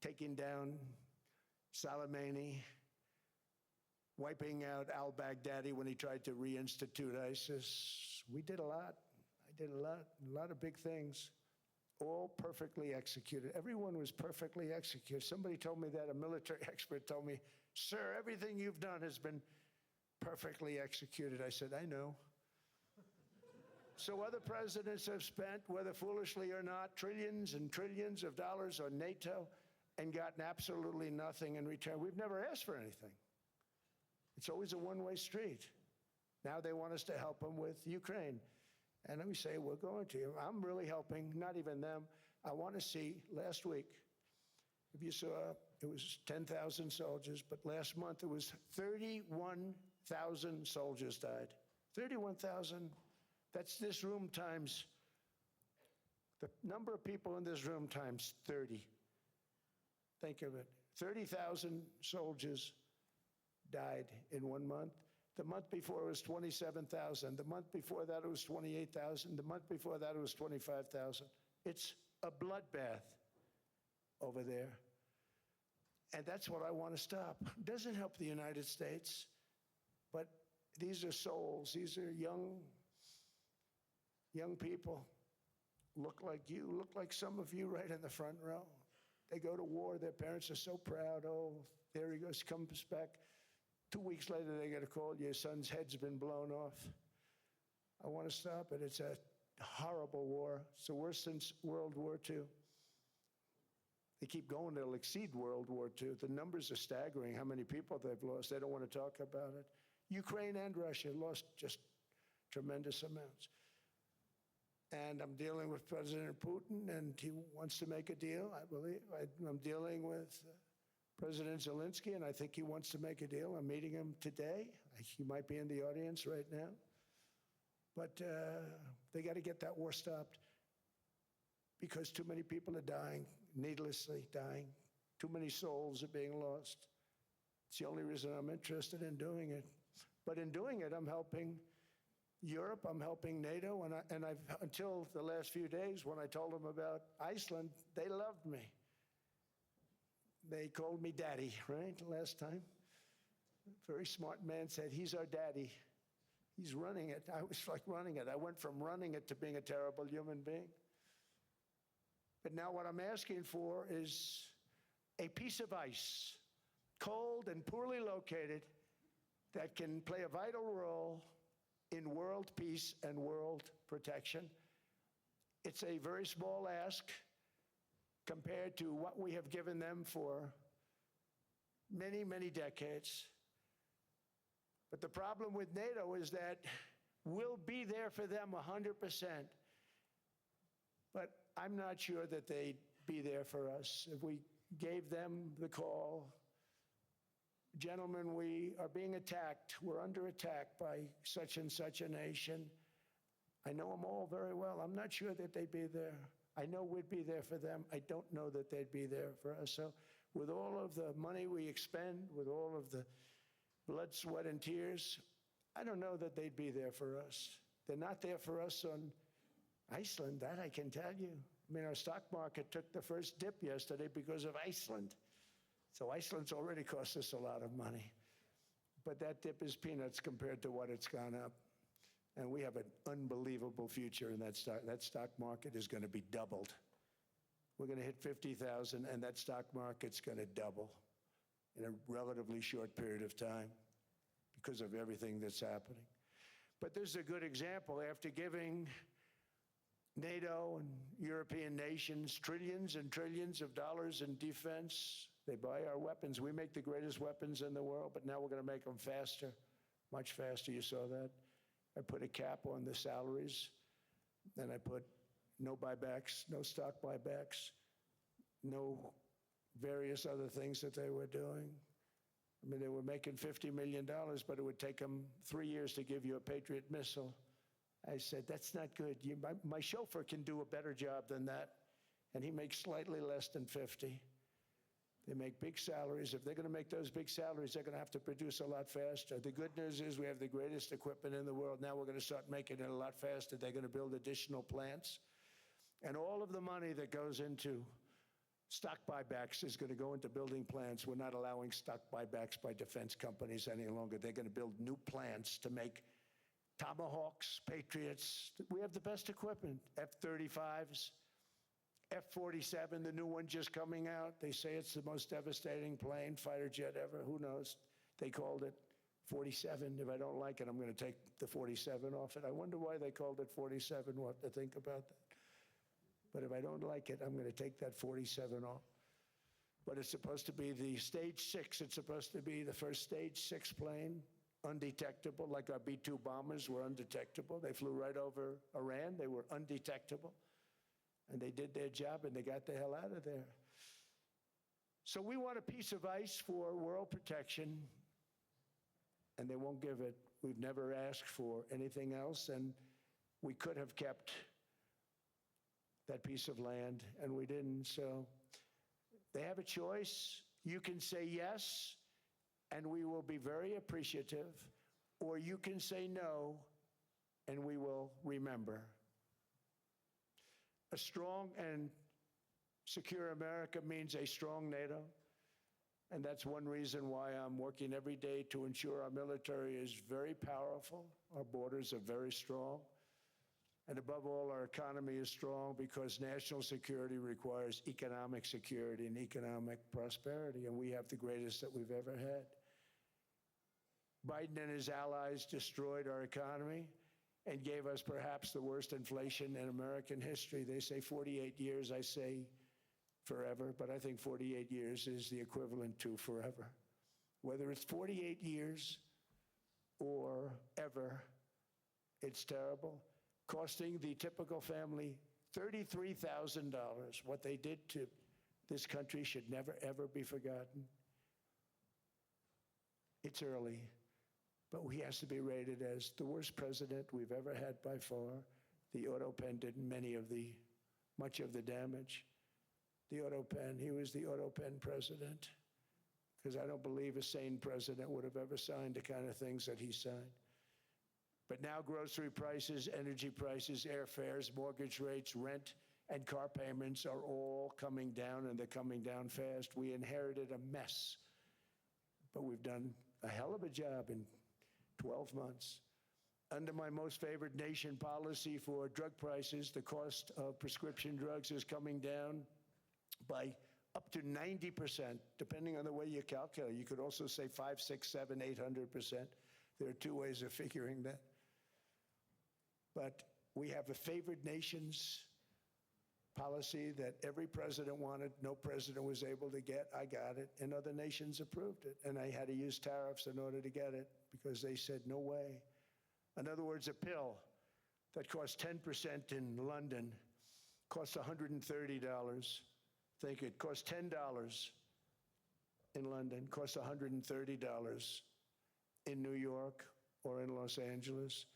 taking down Soleimani, wiping out al-Baghdadi when he tried to reinstitute ISIS. We did a lot. I did a lot of big things. all perfectly executed. Everyone was perfectly executed. Somebody told me that, a military expert told me, "Sir, everything you've done has been perfectly executed." I said, "I know." So other presidents have spent, whether foolishly or not, trillions and trillions of dollars on NATO and gotten absolutely nothing in return. We've never asked for anything. It's always a one-way street. Now they want us to help them with Ukraine. And let me say, we're going to. I'm really helping, not even them. I want to see, last week, if you saw, it was 10,000 soldiers, but last month it was 31,000 soldiers died. 31,000. That's this room times, the number of people in this room times 30. Think of it. 30,000 soldiers died in 1 month. The month before it was 27,000. The month before that it was 28,000. The month before that it was 25,000. It's a bloodbath over there. And that's what I want to stop. It doesn't help the United States, but these are souls. These are young people, look like you, look like some of you right in the front row. They go to war, their parents are so proud. Oh, there he goes, comes back. 2 weeks later, they get a call, your son's head's been blown off. I want to stop it. It's a horrible war. It's the worst since World War II. They keep going, they'll exceed World War II. The numbers are staggering, how many people they've lost. They don't want to talk about it. Ukraine and Russia lost just tremendous amounts. And I'm dealing with President Putin, and he wants to make a deal, I believe. I'm dealing with President Zelensky, and I think he wants to make a deal. I'm meeting him today. He might be in the audience right now. But they got to get that war stopped because too many people are dying, needlessly dying. Too many souls are being lost. It's the only reason I'm interested in doing it. But in doing it, I'm helping Europe, I'm helping NATO, and I've until the last few days when I told them about Iceland, they loved me. They called me daddy, right, last time. A very smart man said, "He's our daddy. He's running it." I was like running it. I went from running it to being a terrible human being. But now what I'm asking for is a piece of ice, cold and poorly located, that can play a vital role in world peace and world protection. It's a very small ask compared to what we have given them for many, many decades. But the problem with NATO is that we'll be there for them 100%. But I'm not sure that they'd be there for us if we gave them the call. Gentlemen, we are being attacked. We're under attack by such and such a nation. I know them all very well. I'm not sure that they'd be there. I know we'd be there for them. I don't know that they'd be there for us. So with all of the money we expend, with all of the blood, sweat, and tears, I don't know that they'd be there for us. They're not there for us on Iceland, that I can tell you. I mean, our stock market took the first dip yesterday because of Iceland. So Iceland's already cost us a lot of money. But that dip is peanuts compared to what it's gone up. And we have an unbelievable future in that stock. That stock market is going to be doubled. We're going to hit 50,000, and that stock market's going to double in a relatively short period of time because of everything that's happening. But this is a good example. After giving NATO and European nations trillions and trillions of dollars in defense, they buy our weapons. We make the greatest weapons in the world, but now we're going to make them faster, much faster. You saw that. I put a cap on the salaries, and I put no buybacks, no stock buybacks, no various other things that they were doing. I mean, they were making $50 million, but it would take them 3 years to give you a Patriot missile. I said, that's not good. My chauffeur can do a better job than that, and he makes slightly less than 50. They make big salaries. If they're going to make those big salaries, they're going to have to produce a lot faster. The good news is we have the greatest equipment in the world. Now we're going to start making it a lot faster. They're going to build additional plants. And all of the money that goes into stock buybacks is going to go into building plants. We're not allowing stock buybacks by defense companies any longer. They're going to build new plants to make Tomahawks, Patriots. We have the best equipment, F-35s. F-47, the new one just coming out. They say it's the most devastating plane, fighter jet ever. Who knows? They called it 47. If I don't like it, I'm going to take the 47 off it. I wonder why they called it 47. We'll have to think about that. But if I don't like it, I'm going to take that 47 off. But it's supposed to be the stage 6. It's supposed to be the first stage 6 plane, undetectable, like our B-2 bombers were undetectable. They flew right over Iran. They were undetectable. And they did their job, and they got the hell out of there. So we want a piece of ice for world protection, and they won't give it. We've never asked for anything else, and we could have kept that piece of land, and we didn't. So they have a choice. You can say yes, and we will be very appreciative, or you can say no, and we will remember. A strong and secure America means a strong NATO, and that's one reason why I'm working every day to ensure our military is very powerful, our borders are very strong, and above all, our economy is strong because national security requires economic security and economic prosperity, and we have the greatest that we've ever had. Biden and his allies destroyed our economy and gave us perhaps the worst inflation in American history. They say 48 years, I say forever, but I think 48 years is the equivalent to forever. Whether it's 48 years or ever, it's terrible, costing the typical family $33,000. What they did to this country should never, ever be forgotten. It's early, but he has to be rated as the worst president we've ever had by far. The auto pen did much of the damage. The auto pen, he was the auto pen president, because I don't believe a sane president would have ever signed the kind of things that he signed. But now grocery prices, energy prices, airfares, mortgage rates, rent, and car payments are all coming down, and they're coming down fast. We inherited a mess, but we've done a hell of a job in 12 months. Under my most favored nation policy for drug prices, the cost of prescription drugs is coming down by up to 90%, depending on the way you calculate. You could also say 5, 6, 7, 800%. There are two ways of figuring that. But we have a favored nations policy that every president wanted, no president was able to get. I got it, and other nations approved it. And I had to use tariffs in order to get it because they said, no way. In other words, a pill that costs 10% in London costs $130. Think it costs $10 in London, costs $130 in New York or in Los Angeles.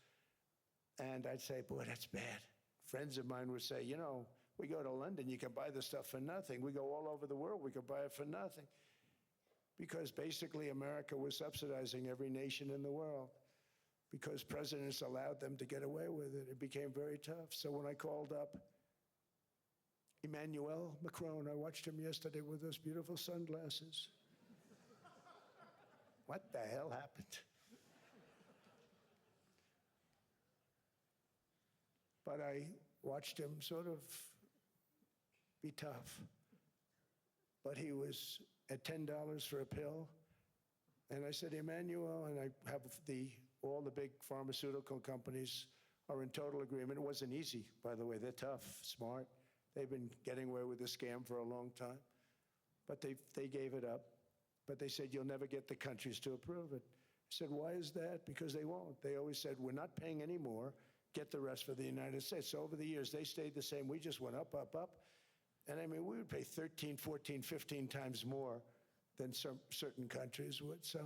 And I'd say, boy, that's bad. Friends of mine would say, you know, we go to London, you can buy the stuff for nothing. We go all over the world, we can buy it for nothing. Because basically America was subsidizing every nation in the world because presidents allowed them to get away with it. It became very tough. So when I called up Emmanuel Macron, I watched him yesterday with those beautiful sunglasses. What the hell happened? But I watched him sort of be tough. But he was at $10 for a pill. And I said, Emmanuel, and I have all the big pharmaceutical companies are in total agreement. It wasn't easy, by the way. They're tough, smart. They've been getting away with the scam for a long time. But they gave it up. But they said, you'll never get the countries to approve it. I said, why is that? Because they won't. They always said, we're not paying any more. Get the rest for the United States. So over the years, they stayed the same. We just went up, up, up. And I mean, we would pay 13, 14, 15 times more than certain countries would. So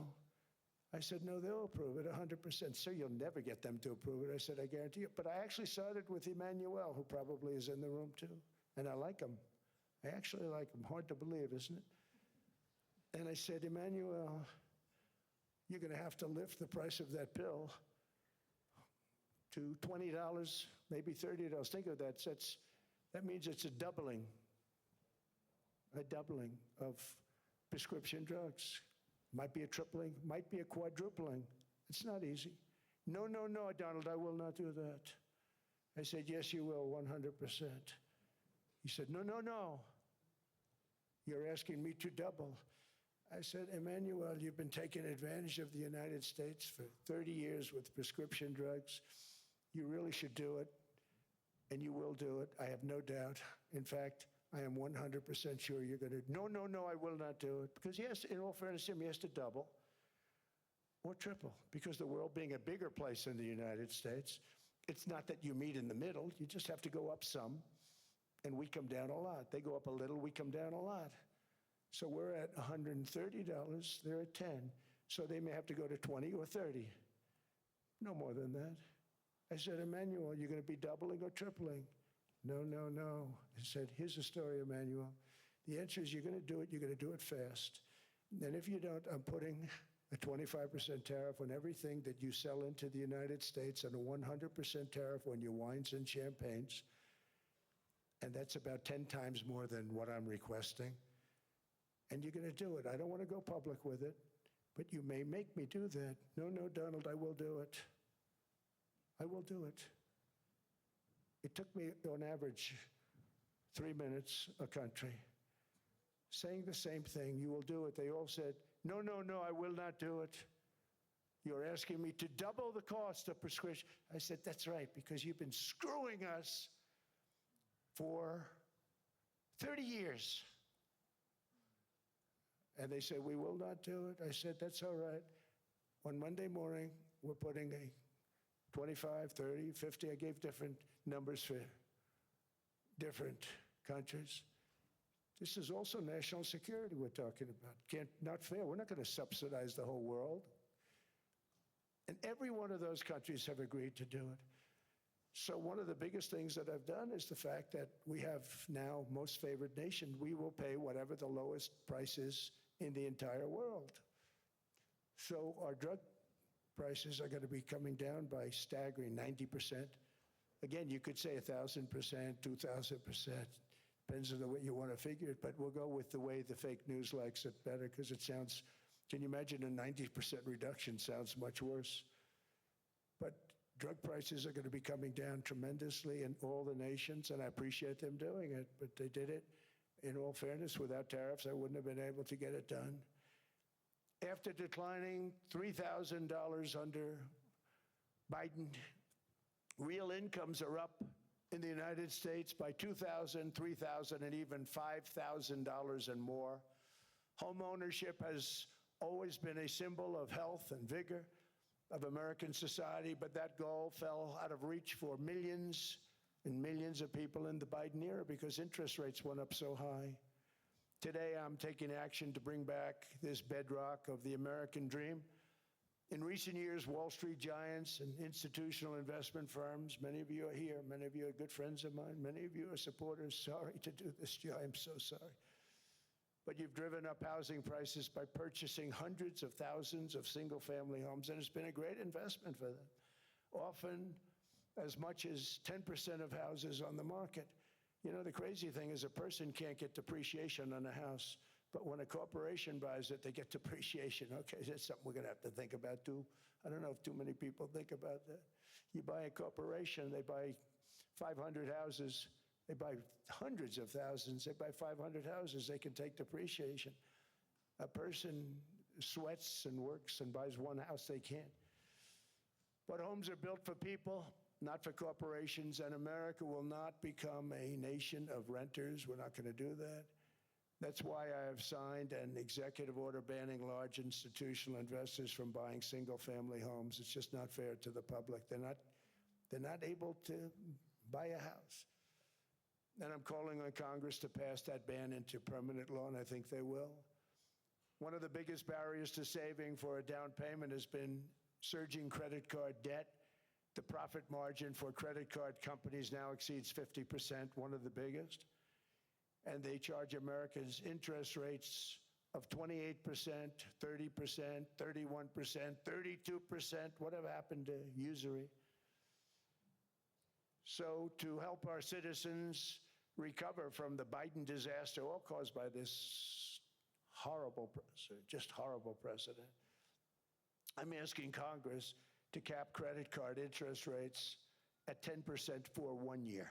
I said, no, they'll approve it 100%. Sir, you'll never get them to approve it. I said, I guarantee you. But I actually started with Emmanuel, who probably is in the room too. And I like him. I actually like him. Hard to believe, isn't it? And I said, Emmanuel, you're going to have to lift the price of that pill to $20, maybe $30. Think of that. That means it's a doubling of prescription drugs. Might be a tripling, might be a quadrupling. It's not easy. No, no, no, Donald, I will not do that. I said, yes, you will, 100%. He said, no, no, no. You're asking me to double. I said, Emmanuel, you've been taking advantage of the United States for 30 years with prescription drugs. You really should do it, and you will do it. I have no doubt. In fact, I am 100% sure you're going to. No, no, no, I will not do it. Because yes, in all fairness to him, he has to double or triple. Because the world being a bigger place than the United States, it's not that you meet in the middle. You just have to go up some, and we come down a lot. They go up a little, we come down a lot. So we're at $130, they're at 10. So they may have to go to 20 or 30. No more than that. I said, Emmanuel, you're going to be doubling or tripling? No, no, no. I said, here's the story, Emmanuel. The answer is you're going to do it, you're going to do it fast. And if you don't, I'm putting a 25% tariff on everything that you sell into the United States and a 100% tariff on your wines and champagnes. And that's about 10 times more than what I'm requesting. And you're going to do it. I don't want to go public with it, but you may make me do that. No, no, Donald, I will do it. I will do it. It took me, on average, 3 minutes a country, saying the same thing. You will do it. They all said, no, no, no, I will not do it. You're asking me to double the cost of prescription. I said, that's right, because you've been screwing us for 30 years. And they said, we will not do it. I said, that's all right. On Monday morning, we're putting a 25, 30, 50. I gave different numbers for different countries. This is also national security we're talking about. Not fair. We're not going to subsidize the whole world. And every one of those countries have agreed to do it. So one of the biggest things that I've done is the fact that we have now most favored nation. We will pay whatever the lowest price is in the entire world. So our drug prices are going to be coming down by staggering 90%. Again, you could say 1,000%, 2,000%. Depends on the way you want to figure it, but we'll go with the way the fake news likes it better because it sounds, can you imagine a 90% reduction sounds much worse. But drug prices are going to be coming down tremendously in all the nations, and I appreciate them doing it, but they did it. In all fairness, without tariffs, I wouldn't have been able to get it done. After declining $3,000 under Biden, real incomes are up in the United States by $2,000, $3,000, and even $5,000 and more. Home ownership has always been a symbol of health and vigor of American society, but that goal fell out of reach for millions and millions of people in the Biden era because interest rates went up so high. Today, I'm taking action to bring back this bedrock of the American dream. In recent years, Wall Street giants and institutional investment firms, many of you are here, many of you are good friends of mine, many of you are supporters. Sorry to do this to you, I'm so sorry. But you've driven up housing prices by purchasing hundreds of thousands of single-family homes, and it's been a great investment for them. Often, as much as 10% of houses on the market. You know, the crazy thing is a person can't get depreciation on a house, but when a corporation buys it, they get depreciation. Okay, that's something we're going to have to think about too. I don't know if too many people think about that. You buy a corporation, they buy 500 houses, they buy hundreds of thousands, they buy 500 houses, they can take depreciation. A person sweats and works and buys one house, they can't. But homes are built for people, not for corporations, and America will not become a nation of renters. We're not going to do that. That's why I have signed an executive order banning large institutional investors from buying single-family homes. It's just not fair to the public. They're not able to buy a house. And I'm calling on Congress to pass that ban into permanent law, and I think they will. One of the biggest barriers to saving for a down payment has been surging credit card debt. The profit margin for credit card companies now exceeds 50%, one of the biggest. And they charge Americans interest rates of 28%, 30%, 31%, 32%. Whatever happened to usury? So to help our citizens recover from the Biden disaster, all caused by this horrible, just horrible precedent, I'm asking Congress to cap credit card interest rates at 10% for 1 year.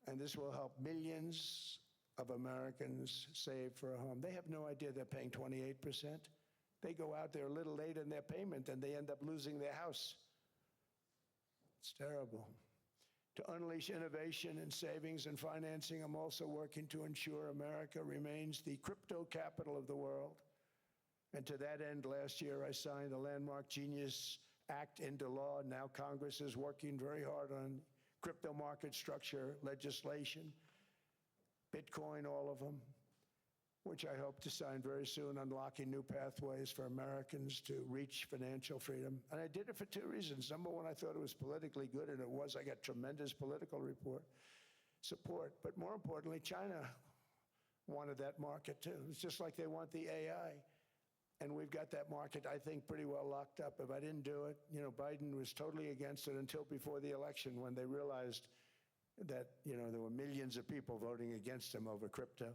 and this will help millions of Americans save for a home. They have no idea they're paying 28%. They go out there a little late in their payment and they end up losing their house. It's terrible. To unleash innovation in savings and financing, I'm also working to ensure America remains the crypto capital of the world. And to that end, last year I signed the landmark Genius Act into law. Now Congress is working very hard on crypto market structure legislation, Bitcoin, all of them, which I hope to sign very soon, unlocking new pathways for Americans to reach financial freedom. And I did it for two reasons. Number one, I thought it was politically good, and it was. I got tremendous political support. But more importantly, China wanted that market too. It's just like they want the AI. And we've got that market, I think, pretty well locked up. If I didn't do it, Biden was totally against it until before the election, when they realized that, there were millions of people voting against him over crypto.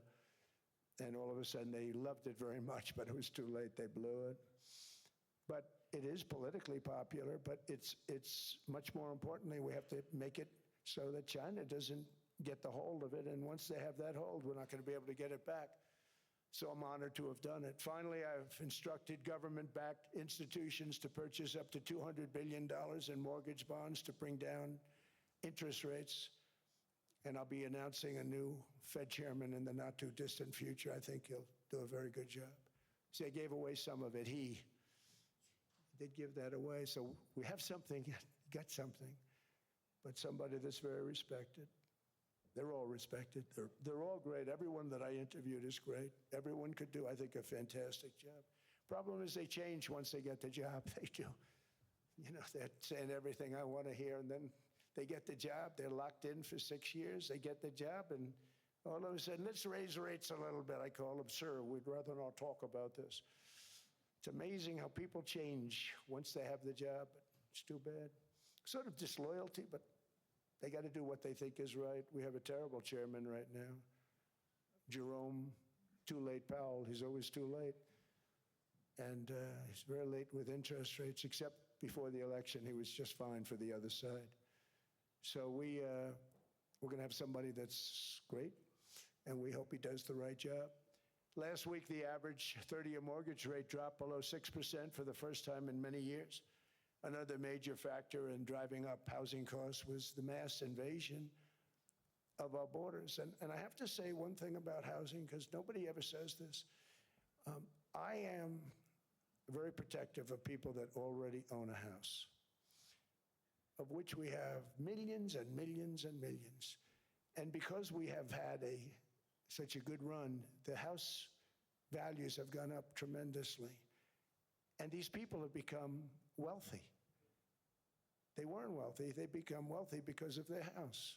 And all of a sudden, they loved it very much, but it was too late. They blew it. But it is politically popular, but it's much more importantly, we have to make it so that China doesn't get the hold of it. And once they have that hold, we're not going to be able to get it back. So I'm honored to have done it. Finally, I've instructed government-backed institutions to purchase up to $200 billion in mortgage bonds to bring down interest rates. And I'll be announcing a new Fed chairman in the not-too-distant future. I think he'll do a very good job. See, I gave away some of it. He did give that away. So we have something, got something, but somebody that's very respected. They're all respected. They're all great. Everyone that I interviewed is great. Everyone could do, I think, a fantastic job. Problem is they change once they get the job. They do. They're saying everything I want to hear, and then they get the job. They're locked in for 6 years. They get the job, and all of a sudden, let's raise rates a little bit. I call them, sir, we'd rather not talk about this. It's amazing how people change once they have the job. It's too bad. Sort of disloyalty, but they got to do what they think is right. We have a terrible chairman right now, Jerome Too Late Powell. He's always too late. And he's very late with interest rates, except before the election. He was just fine for the other side. So we're going to have somebody that's great, and we hope he does the right job. Last week, the average 30-year mortgage rate dropped below 6% for the first time in many years. Another major factor in driving up housing costs was the mass invasion of our borders. And I have to say one thing about housing, because nobody ever says this. I am very protective of people that already own a house, of which we have millions and millions and millions. And because we have had such a good run, the house values have gone up tremendously. And these people have become wealthy. They weren't wealthy. They become wealthy because of their house.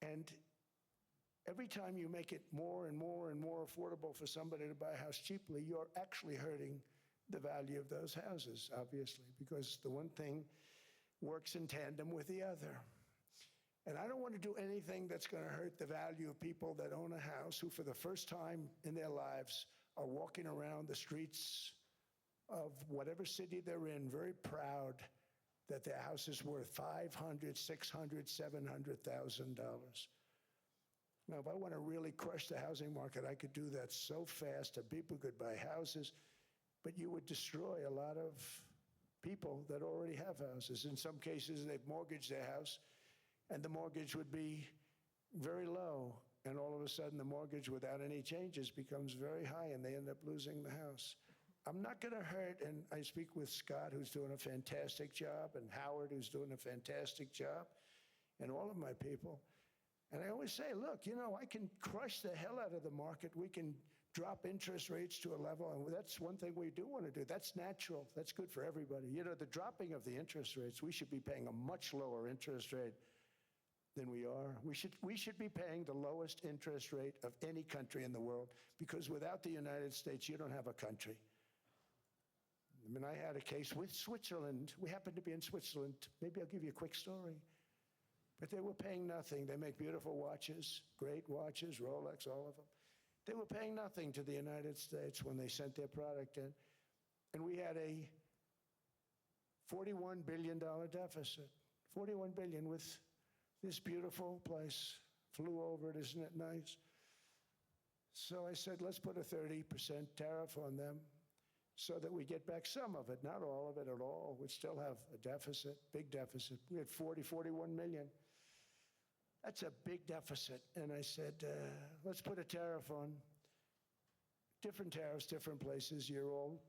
And every time you make it more and more and more affordable for somebody to buy a house cheaply, you're actually hurting the value of those houses, obviously, because the one thing works in tandem with the other. And I don't want to do anything that's going to hurt the value of people that own a house who, for the first time in their lives, are walking around the streets of whatever city they're in, very proud that their house is worth $500,000, $600,000, $700,000. Now, if I want to really crush the housing market, I could do that so fast that people could buy houses, but you would destroy a lot of people that already have houses. In some cases, they've mortgaged their house, and the mortgage would be very low, and all of a sudden the mortgage without any changes becomes very high, and they end up losing the house. I'm not going to hurt, and I speak with Scott, who's doing a fantastic job, and Howard, who's doing a fantastic job, and all of my people. And I always say, look, I can crush the hell out of the market. We can drop interest rates to a level, and that's one thing we do want to do. That's natural. That's good for everybody. The dropping of the interest rates, we should be paying a much lower interest rate than we are. We should be paying the lowest interest rate of any country in the world, because without the United States, you don't have a country. I mean, I had a case with Switzerland. We happened to be in Switzerland. Maybe I'll give you a quick story. But they were paying nothing. They make beautiful watches, great watches, Rolex, all of them. They were paying nothing to the United States when they sent their product in. And we had a $41 billion deficit. $41 billion with this beautiful place. Flew over it, isn't it nice? So I said, let's put a 30% tariff on them so that we get back some of it, not all of it at all. We'd still have a deficit, big deficit. We had 41 million. That's a big deficit. And I said, let's put a tariff on. Different tariffs, different places. You're all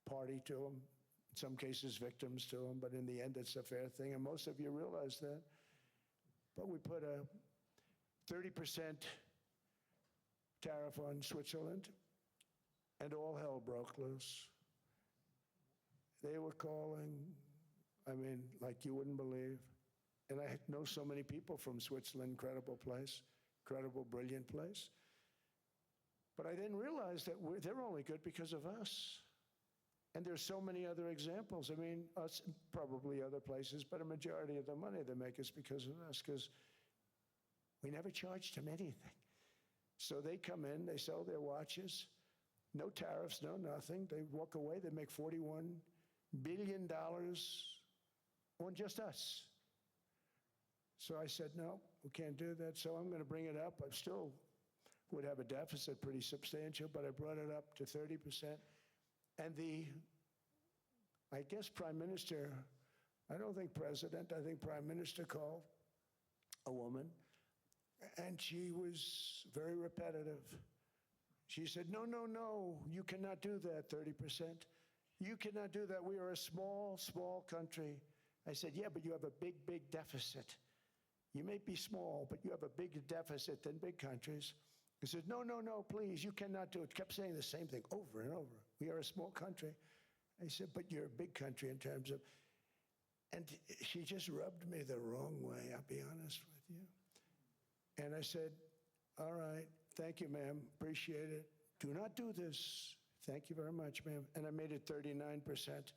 party to them. In some cases, victims to them. But in the end, it's a fair thing. And most of you realize that. But we put a 30% tariff on Switzerland, and all hell broke loose. They were calling, like you wouldn't believe. And I know so many people from Switzerland, incredible place, incredible, brilliant place. But I didn't realize that they're only good because of us. And there's so many other examples. Us, probably other places, but a majority of the money they make is because of us, because we never charged them anything. So they come in, they sell their watches, no tariffs, no nothing. They walk away, they make $41 billion on just us. So I said, no, we can't do that. So I'm going to bring it up. I still would have a deficit pretty substantial, but I brought it up to 30%. And I guess Prime Minister, I don't think President, I think Prime Minister called a woman, and she was very repetitive. She said, no, no, no, you cannot do that, 30%. You cannot do that. We are a small, small country. I said, yeah, but you have a big, big deficit. You may be small, but you have a bigger deficit than big countries. He said, no, no, no, please, you cannot do it. Kept saying the same thing over and over. We are a small country. I said, but you're a big country in terms of, and she just rubbed me the wrong way, I'll be honest with you. And I said, all right, thank you, ma'am, appreciate it. Do not do this. Thank you very much, ma'am. And I made it 39%.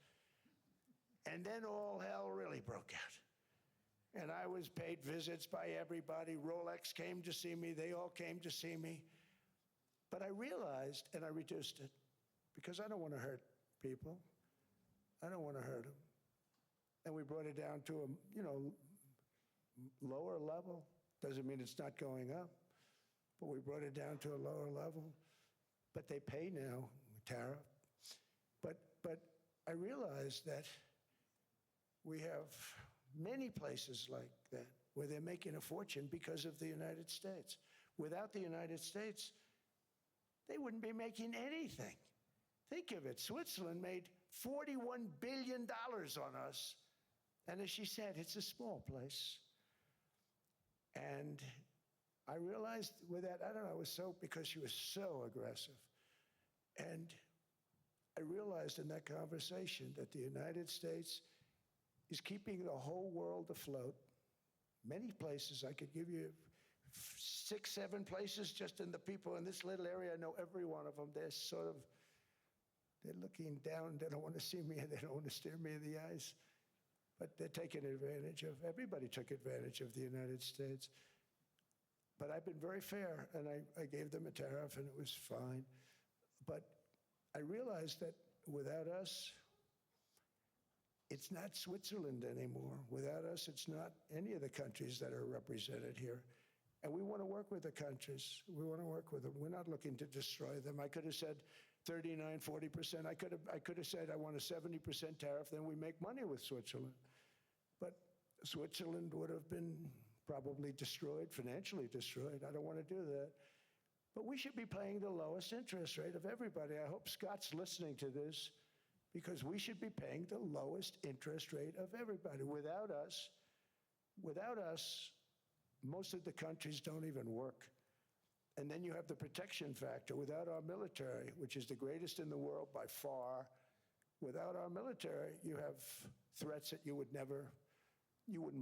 And then all hell really broke out. And I was paid visits by everybody. Rolex came to see me. They all came to see me. But I realized, and I reduced it, because I don't want to hurt people. I don't want to hurt them. And we brought it down to a, lower level. Doesn't mean it's not going up, but we brought it down to a lower level. But they pay now, tariff. But I realized that we have many places like that where they're making a fortune because of the United States. Without the United States, they wouldn't be making anything. Think of it. Switzerland made $41 billion on us. And as she said, it's a small place. And I realized with that, I don't know, it was so, because she was so aggressive. And I realized in that conversation that the United States is keeping the whole world afloat. Many places, I could give you 6, 7 places just in the people in this little area. I know every one of them. They're looking down. They don't want to see me, and they don't want to stare me in the eyes. But they're taking advantage of, everybody took advantage of the United States. But I've been very fair, and I gave them a tariff, and it was fine. But I realized that without us, it's not Switzerland anymore. Without us, it's not any of the countries that are represented here. And we want to work with the countries. We want to work with them. We're not looking to destroy them. I could have said 39, 40%. I could have said I want a 70% tariff, then we make money with Switzerland. But Switzerland would have been probably destroyed, financially destroyed. I don't want to do that. But we should be paying the lowest interest rate of everybody. I hope Scott's listening to this, because we should be paying the lowest interest rate of everybody. Without us, most of the countries don't even work. And then you have the protection factor. Without our military, which is the greatest in the world by far, without our military, you have threats that you wouldn't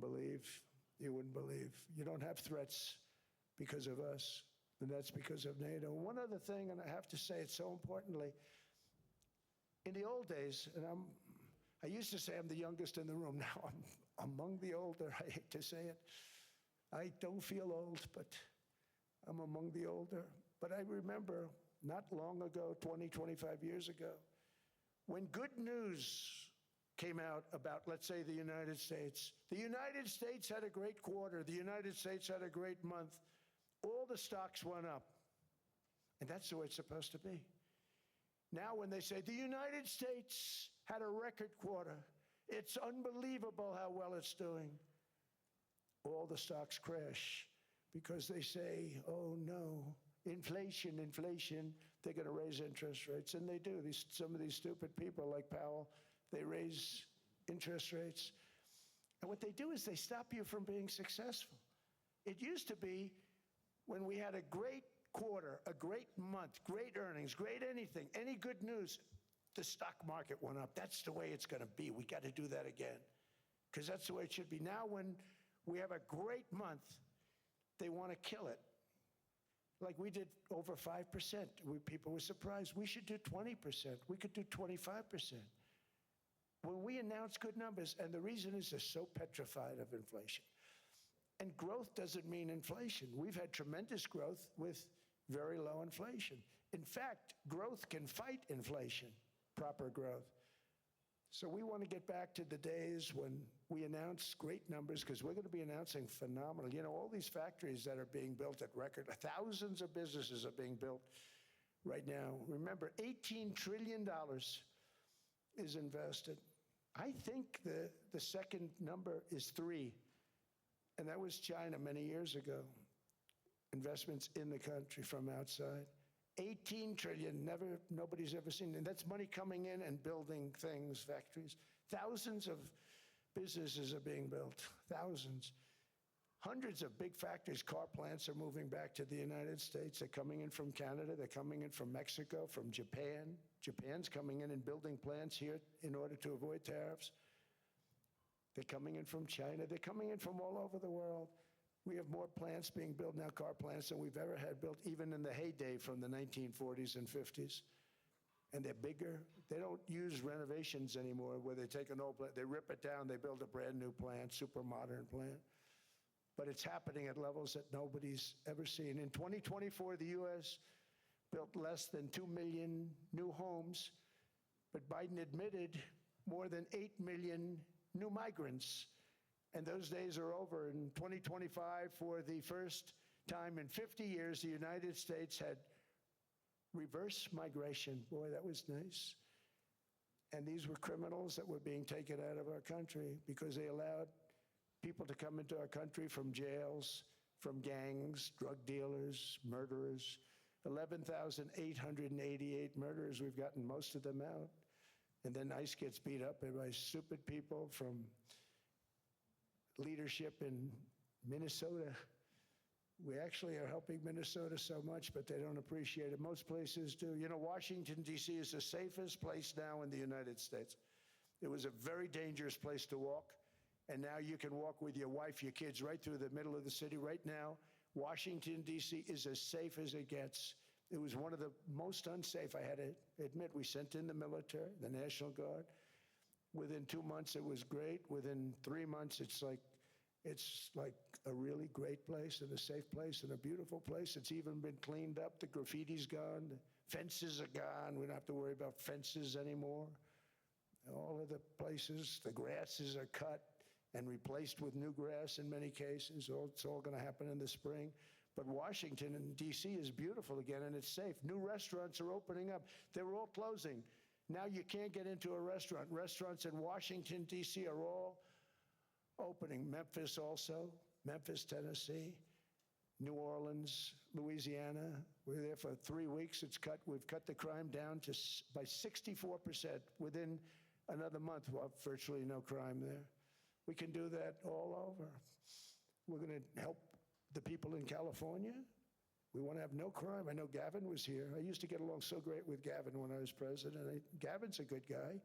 believe. You wouldn't believe. You don't have threats because of us, and that's because of NATO. One other thing, and I have to say it so importantly, in the old days, and I used to say I'm the youngest in the room. Now I'm among the older. I hate to say it. I don't feel old, but I'm among the older. But I remember not long ago, 20, 25 years ago, when good news came out about, let's say, the United States. The United States had a great quarter. The United States had a great month. All the stocks went up. And that's the way it's supposed to be. Now when they say the United States had a record quarter, it's unbelievable how well it's doing, all the stocks crash because they say, oh no, inflation, inflation, they're going to raise interest rates. And they do. Some of these stupid people like Powell, they raise interest rates. And what they do is they stop you from being successful. It used to be when we had a great quarter, a great month, great earnings, great anything, any good news, the stock market went up. That's the way it's going to be. We got to do that again because that's the way it should be. Now when we have a great month, they want to kill it. Like we did over 5%. People were surprised. We should do 20%. We could do 25%. When we announce good numbers, and the reason is they're so petrified of inflation. And growth doesn't mean inflation. We've had tremendous growth with very low inflation. In fact, growth can fight inflation, proper growth. So we want to get back to the days when we announce great numbers, because we're going to be announcing phenomenal. You know, all these factories that are being built at record, thousands of businesses are being built right now. Remember, $18 trillion is invested. I think the second number is 3. And that was China many years ago. Investments in the country from outside. 18 trillion, nobody's ever seen. And that's money coming in and building things, factories. Thousands of businesses are being built, thousands. Hundreds of big factories, car plants are moving back to the United States. They're coming in from Canada, they're coming in from Mexico, from Japan. Japan's coming in and building plants here in order to avoid tariffs. They're coming in from China. They're coming in from all over the world. We have more plants being built now, car plants, than we've ever had built, even in the heyday from the 1940s and 50s. And they're bigger. They don't use renovations anymore where they take an old plant, they rip it down, they build a brand new plant, super modern plant. But it's happening at levels that nobody's ever seen. In 2024, the U.S. built less than 2 million new homes, but Biden admitted more than 8 million new migrants. And those days are over. In 2025, for the first time in 50 years, the United States had reverse migration. Boy, that was nice. And these were criminals that were being taken out of our country because they allowed people to come into our country from jails, from gangs, drug dealers, murderers. 11,888 murderers. We've gotten most of them out. And then ICE gets beat up by stupid people from leadership in Minnesota. We actually are helping Minnesota so much, but they don't appreciate it. Most places do. You know, Washington, D.C. is the safest place now in the United States. It was a very dangerous place to walk, and now you can walk with your wife, your kids, right through the middle of the city. Right now, Washington, D.C. is as safe as it gets. It was one of the most unsafe, I had to admit. We sent in the military, the National Guard. Within 2 months, it was great. Within 3 months, it's like a really great place and a safe place and a beautiful place. It's even been cleaned up. The graffiti's gone. The fences are gone. We don't have to worry about fences anymore. All of the places, the grasses are cut and replaced with new grass in many cases. It's all going to happen in the spring. But Washington and D.C. is beautiful again, and it's safe. New restaurants are opening up. They were all closing. Now you can't get into a restaurant. Restaurants in Washington, D.C. are all opening. Memphis also, Memphis, Tennessee, New Orleans, Louisiana. We're there for 3 weeks. We've cut the crime down by 64%. Within another month, we'll have virtually no crime there. We can do that all over. We're going to help the people in California. We want to have no crime. I know Gavin was here. I used to get along so great with Gavin when I was president. Gavin's a good guy.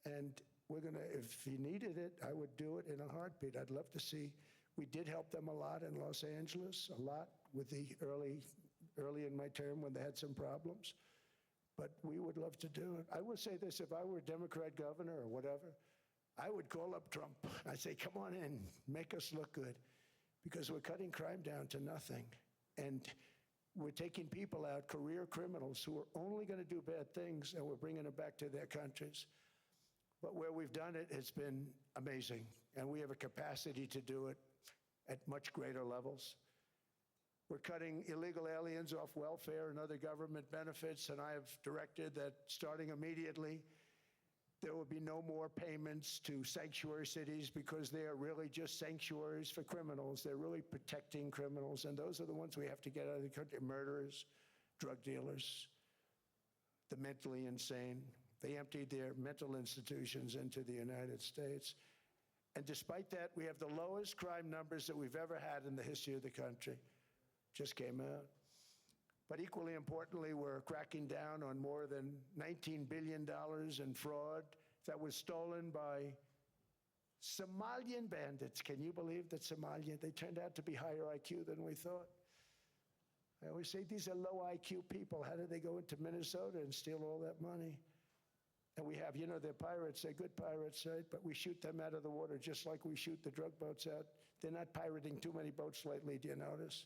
And we're going to, if he needed it, I would do it in a heartbeat. I'd love to see. We did help them a lot in Los Angeles, a lot with the early in my term when they had some problems. But we would love to do it. I would say this, if I were a Democrat governor or whatever, I would call up Trump. I'd say, come on in, make us look good. Because we're cutting crime down to nothing. And we're taking people out, career criminals, who are only going to do bad things, and we're bringing them back to their countries. But where we've done it, it's been amazing. And we have a capacity to do it at much greater levels. We're cutting illegal aliens off welfare and other government benefits, and I have directed that starting immediately, there will be no more payments to sanctuary cities because they are really just sanctuaries for criminals. They're really protecting criminals, and those are the ones we have to get out of the country: murderers, drug dealers, the mentally insane. They emptied their mental institutions into the United States. And despite that, we have the lowest crime numbers that we've ever had in the history of the country. Just came out. But equally importantly, we're cracking down on more than $19 billion in fraud that was stolen by Somalian bandits. Can you believe that Somalia, they turned out to be higher IQ than we thought. I always say these are low IQ people. How did they go into Minnesota and steal all that money? And we have, they're pirates, they're good pirates, right? But we shoot them out of the water just like we shoot the drug boats out. They're not pirating too many boats lately, do you notice?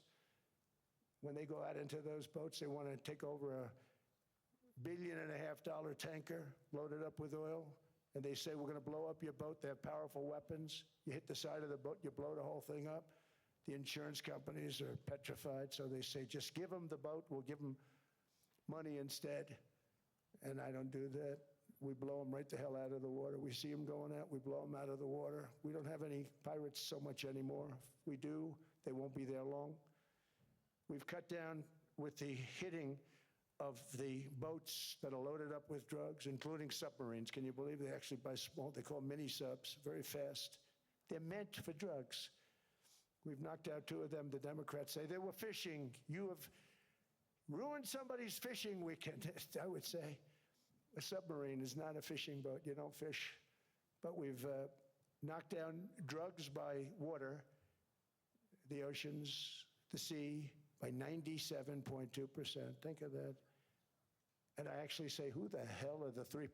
When they go out into those boats, they want to take over a $1.5 billion tanker loaded up with oil, and they say, we're going to blow up your boat. They have powerful weapons. You hit the side of the boat, you blow the whole thing up. The insurance companies are petrified, so they say, just give them the boat, we'll give them money instead. And I don't do that. We blow them right the hell out of the water. We see them going out, we blow them out of the water. We don't have any pirates so much anymore. If we do, they won't be there long. We've cut down with the hitting of the boats that are loaded up with drugs, including submarines. Can you believe they actually buy small, they call them mini subs, very fast. They're meant for drugs. We've knocked out 2 of them. The Democrats say they were fishing. You have ruined somebody's fishing weekend, I would say. A submarine is not a fishing boat. You don't fish. But we've knocked down drugs by water, the oceans, the sea, by 97.2%. Think of that. And I actually say, who the hell are the 3%?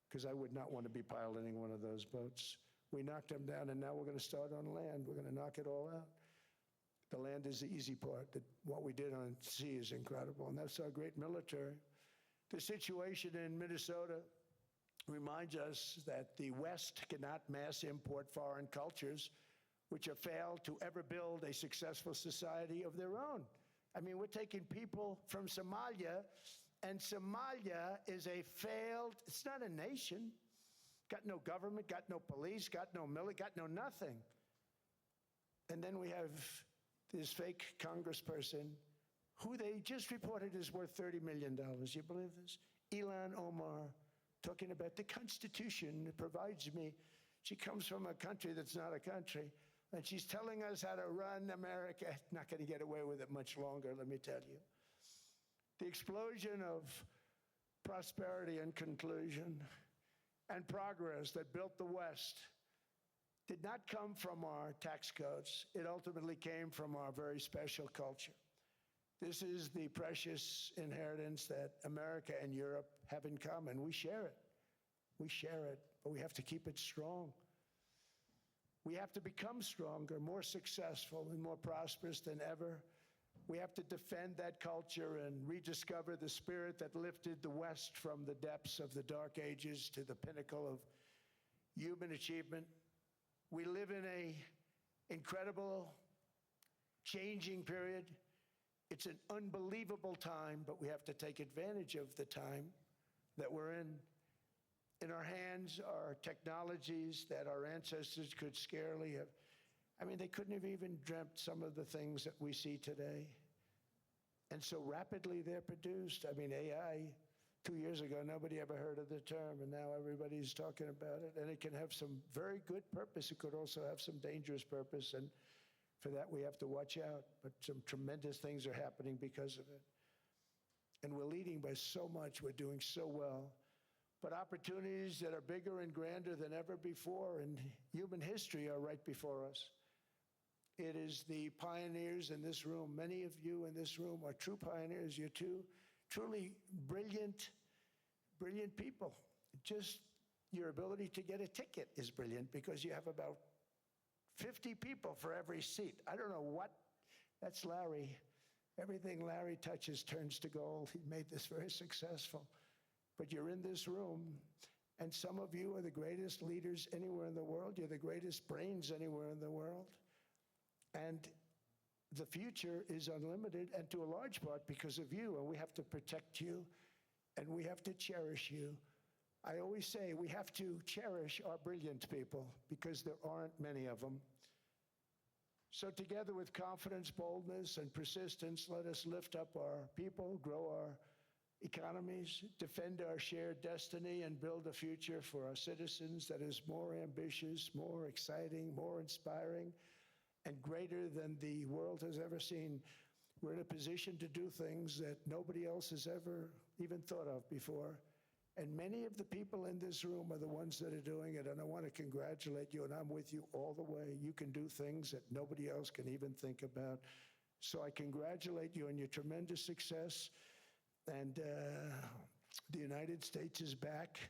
Because I would not want to be piloting one of those boats. We knocked them down, and now we're going to start on land. We're going to knock it all out. The land is the easy part. What we did on sea is incredible, and that's our great military. The situation in Minnesota reminds us that the West cannot mass import foreign cultures which have failed to ever build a successful society of their own. I mean, we're taking people from Somalia, and Somalia is a failed, it's not a nation. Got no government, got no police, got no military, got no nothing. And then we have this fake congressperson who they just reported is worth $30 million. You believe this? Ilhan Omar, talking about the Constitution provides me. She comes from a country that's not a country, and she's telling us how to run America. Not going to get away with it much longer, let me tell you. The explosion of prosperity and conclusion and progress that built the West did not come from our tax codes. It ultimately came from our very special culture. This is the precious inheritance that America and Europe have in common. We share it. We share it, but we have to keep it strong. We have to become stronger, more successful, and more prosperous than ever. We have to defend that culture and rediscover the spirit that lifted the West from the depths of the Dark Ages to the pinnacle of human achievement. We live in an incredible, changing period. It's an unbelievable time, but we have to take advantage of the time that we're in. In our hands are technologies that our ancestors could scarcely have. I mean, they couldn't have even dreamt some of the things that we see today. And so rapidly they're produced. I mean, AI, 2 years ago, nobody ever heard of the term, and now everybody's talking about it. And it can have some very good purpose. It could also have some dangerous purpose, and for that we have to watch out. But some tremendous things are happening because of it. And we're leading by so much. We're doing so well. But opportunities that are bigger and grander than ever before in human history are right before us. It is the pioneers in this room. Many of you in this room are true pioneers. You're truly brilliant, brilliant people. Just your ability to get a ticket is brilliant because you have about 50 people for every seat. I don't know what, that's Larry. Everything Larry touches turns to gold. He made this very successful. But you're in this room, And some of you are the greatest leaders anywhere in the world. You're the greatest brains anywhere in the world. And the future is unlimited, and to a large part because of you, and we have to protect you, and we have to cherish you. I always say we have to cherish our brilliant people because there aren't many of them. So together with confidence, boldness, and persistence, let us lift up our people, grow our economies, defend our shared destiny, and build a future for our citizens that is more ambitious, more exciting, more inspiring, and greater than the world has ever seen. We're in a position to do things that nobody else has ever even thought of before. And many of the people in this room are the ones that are doing it, and I want to congratulate you, and I'm with you all the way. You can do things that nobody else can even think about. So I congratulate you on your tremendous success, and the United States is back,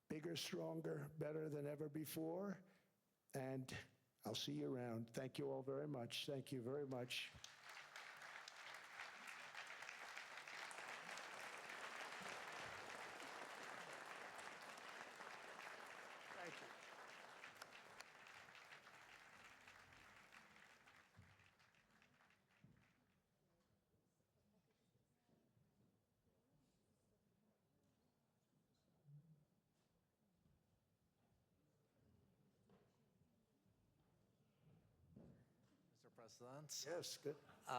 bigger, stronger, better than ever before, and I'll see you around. Thank you all very much. Thank you very much. Thank you. Mr. President. Yes, good.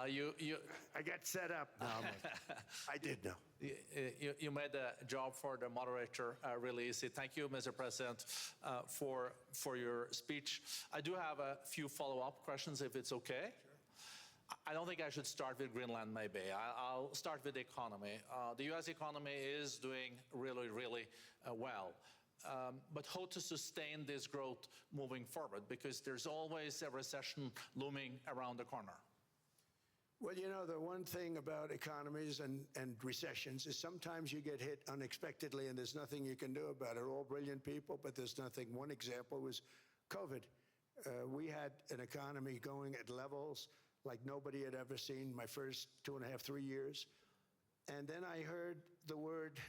You I got set up now. I did know. you made the job for the moderator really easy. Thank you, Mr. President, for your speech. I do have a few follow-up questions, if it's okay. Sure. I don't think I should start with Greenland, maybe. I'll start with the economy. The U.S. economy is doing really, really well. But how to sustain this growth moving forward? Because there's always a recession looming around the corner. Well, you know, the one thing about economies and recessions is sometimes you get hit unexpectedly and there's nothing you can do about it. All brilliant people, but there's nothing. One example was COVID. We had an economy going at levels like nobody had ever seen my first 2.5, 3 years. And then I heard the word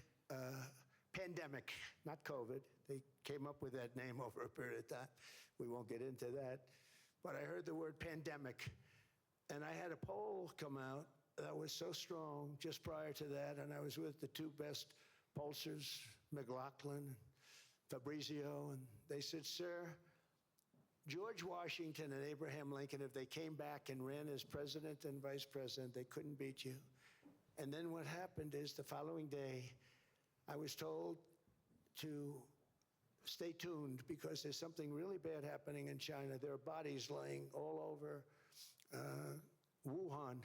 pandemic, not COVID. They came up with that name over a period of time. We won't get into that. But I heard the word pandemic. And I had a poll come out that was so strong just prior to that, and I was with the two best pollsters, McLaughlin, Fabrizio, and they said, sir, George Washington and Abraham Lincoln, if they came back and ran as president and vice president, they couldn't beat you. And then what happened is the following day, I was told to stay tuned because there's something really bad happening in China. There are bodies laying all over Wuhan,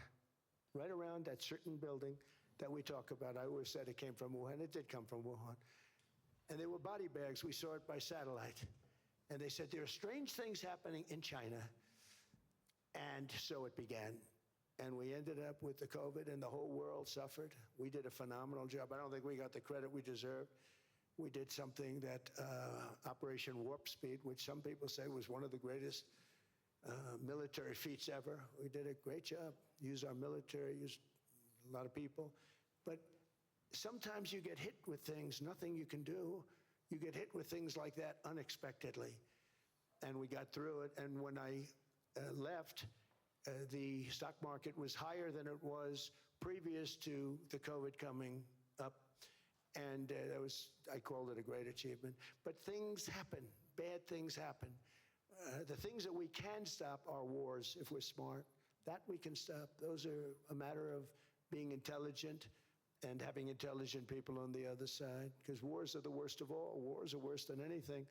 right around that certain building that we talk about. I always said it came from Wuhan. It did come from Wuhan. And they were body bags. We saw it by satellite. And they said, there are strange things happening in China. And so it began. And we ended up with the COVID, and the whole world suffered. We did a phenomenal job. I don't think we got the credit we deserved. We did something that Operation Warp Speed, which some people say was one of the greatest military feats ever. We did a great job. Used our military, used a lot of people. But sometimes you get hit with things, nothing you can do. You get hit with things like that unexpectedly. And we got through it. And when I left, the stock market was higher than it was previous to the COVID coming up. And that was, I called it a great achievement. But things happen, bad things happen. The things that we can stop are wars if we're smart. That we can stop. Those are a matter of being intelligent and having intelligent people on the other side, because wars are the worst of all. Wars are worse than anything.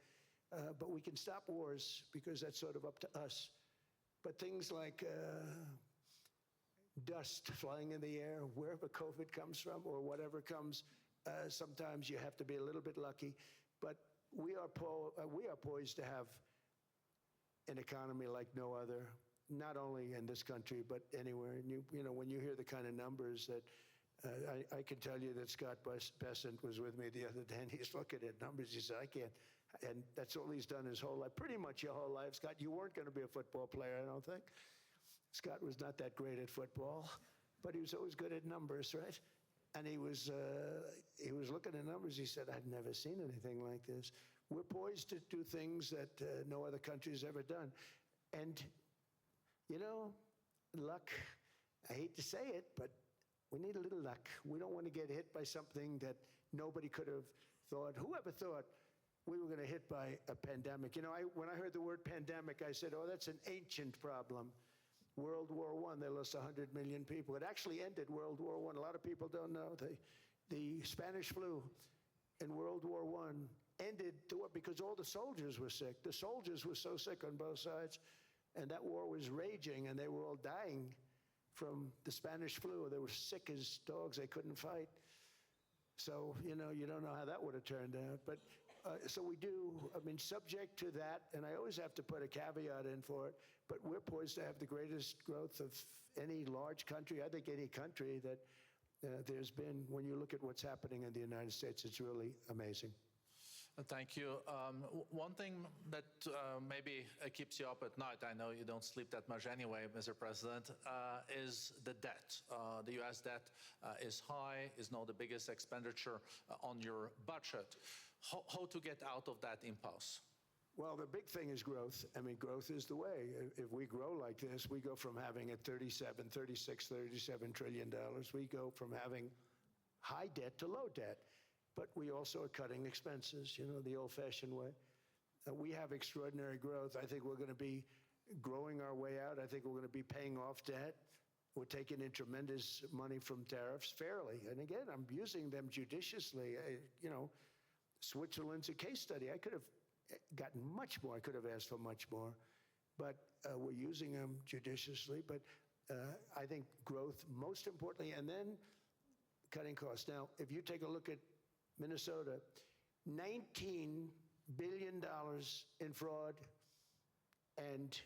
But we can stop wars because that's sort of up to us. But things like dust flying in the air, wherever COVID comes from or whatever comes, sometimes you have to be a little bit lucky. But we are poised to have an economy like no other, not only in this country, but anywhere. And you know, when you hear the kind of numbers that, I can tell you that Scott Bessent was with me the other day, and he's looking at numbers. He said, I can't. And that's all he's done his whole life, pretty much your whole life. Scott, you weren't going to be a football player, I don't think. Scott was not that great at football, but he was always good at numbers, right? And he was looking at numbers. He said, I'd never seen anything like this. We're poised to do things that no other country has ever done. And, you know, luck, I hate to say it, but we need a little luck. We don't want to get hit by something that nobody could have thought. Whoever thought we were going to hit by a pandemic? You know, when I heard the word pandemic, I said, oh, that's an ancient problem. World War I, they lost 100 million people. It actually ended World War I. A lot of people don't know. The Spanish flu in World War I ended because all the soldiers were sick. The soldiers were so sick on both sides, and that war was raging, and they were all dying from the Spanish flu. They were sick as dogs. They couldn't fight. So, you know, you don't know how that would have turned out. But so we do, I mean, subject to that, and I always have to put a caveat in for it, but we're poised to have the greatest growth of any large country, I think any country that there's been. When you look at what's happening in the United States, it's really amazing. Thank you. One thing that maybe keeps you up at night, I know you don't sleep that much anyway, Mr. President, is the debt. The U.S. debt is high, is now the biggest expenditure on your budget. How to get out of that impasse? Well, the big thing is growth. I mean, growth is the way. If we grow like this, we go from having a $37 trillion. We go from having high debt to low debt. But we also are cutting expenses, you know, the old-fashioned way. We have extraordinary growth. I think we're going to be growing our way out. I think we're going to be paying off debt. We're taking in tremendous money from tariffs fairly. And again, I'm using them judiciously. You know, Switzerland's a case study. I could have gotten much more. I could have asked for much more. But we're using them judiciously. But I think growth, most importantly, and then cutting costs. Now, if you take a look at Minnesota, $19 billion in fraud and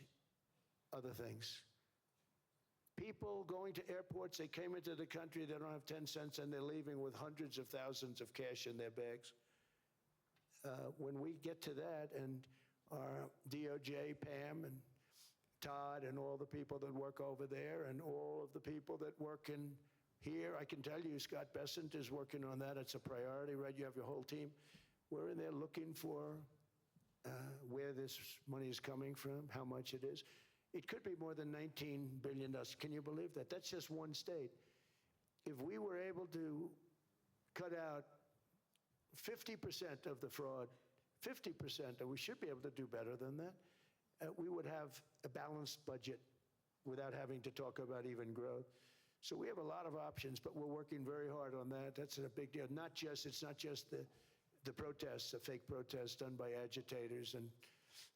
other things. People going to airports, they came into the country, they don't have 10 cents, and they're leaving with hundreds of thousands of cash in their bags. When we get to that, and our DOJ, Pam, and Todd, and all the people that work over there, and all of the people that work in here, I can tell you, Scott Bessent is working on that. It's a priority, right? You have your whole team. We're in there looking for where this money is coming from, how much it is. It could be more than $19 billion. Can you believe that? That's just one state. If we were able to cut out 50% of the fraud, 50%, and we should be able to do better than that, we would have a balanced budget without having to talk about even growth. So we have a lot of options, but we're working very hard on that. That's a big deal. It's not just the protests, the fake protests done by agitators and,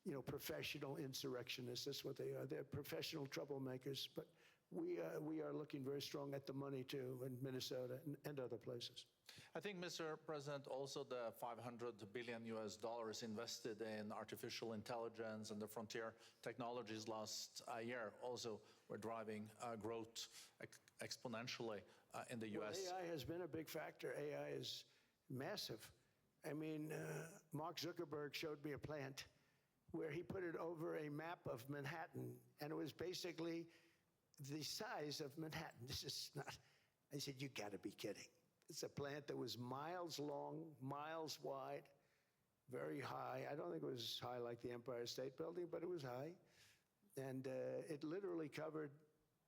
you know, professional insurrectionists. That's what they are. They're professional troublemakers. But we are looking very strong at the money too in Minnesota and other places. I think, Mr. President, also the $500 billion invested in artificial intelligence and the frontier technologies last year also were driving growth exponentially in the U.S. Well, AI has been a big factor. AI is massive. I mean, Mark Zuckerberg showed me a plant where he put it over a map of Manhattan, and it was basically the size of Manhattan. This is not, I said, you gotta be kidding. It's a plant that was miles long, miles wide, very high. I don't think it was high like the Empire State Building, but it was high. And it literally covered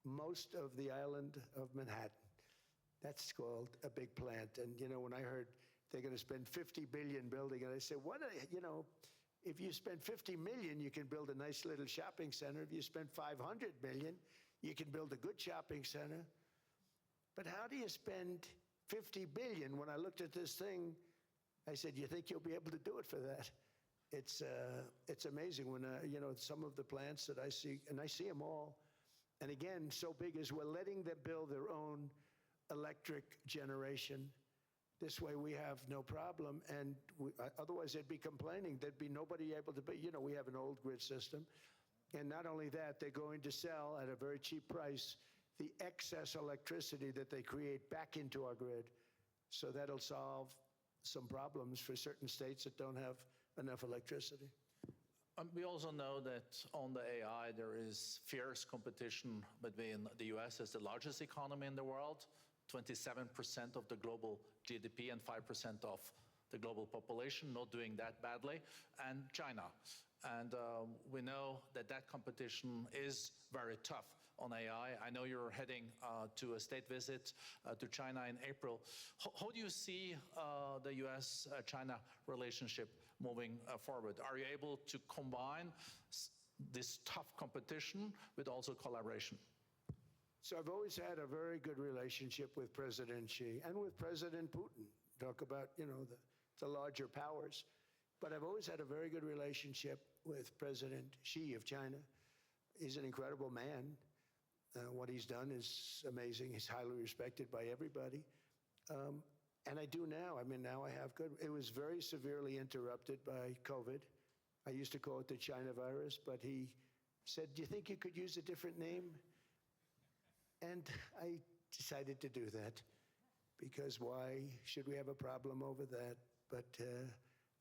most of the island of Manhattan. That's called a big plant. And, you know, when I heard they're going to spend $50 billion building it, I said, you know, if you spend $50 million, you can build a nice little shopping center. If you spend $500 million, you can build a good shopping center. But how do you spend $50 billion? When I looked at this thing, I said, you think you'll be able to do it for that? It's amazing when, you know, some of the plants that I see, and I see them all, and again, so big is we're letting them build their own electric generation. This way we have no problem, and otherwise they'd be complaining. There'd be nobody able to, you know, we have an old grid system. And not only that, they're going to sell at a very cheap price the excess electricity that they create back into our grid. So that'll solve some problems for certain states that don't have enough electricity. We also know that on the AI, there is fierce competition between the US as the largest economy in the world 27% of the global GDP and 5% of the global population, not doing that badly, and China. And we know that that competition is very tough on AI. I know you're heading to a state visit to China in April. How do you see the US-China relationship moving forward? Are you able to combine this tough competition with also collaboration? So I've always had a very good relationship with President Xi and with President Putin. Talk about, the larger powers. But I've always had a very good relationship with President Xi of China. He's an incredible man. What he's done is amazing. He's highly respected by everybody. And I do now. I mean, now I have good. It was very severely interrupted by COVID. I used to call it the China virus, but he said, do you think you could use a different name? And I decided to do that because why should we have a problem over that? But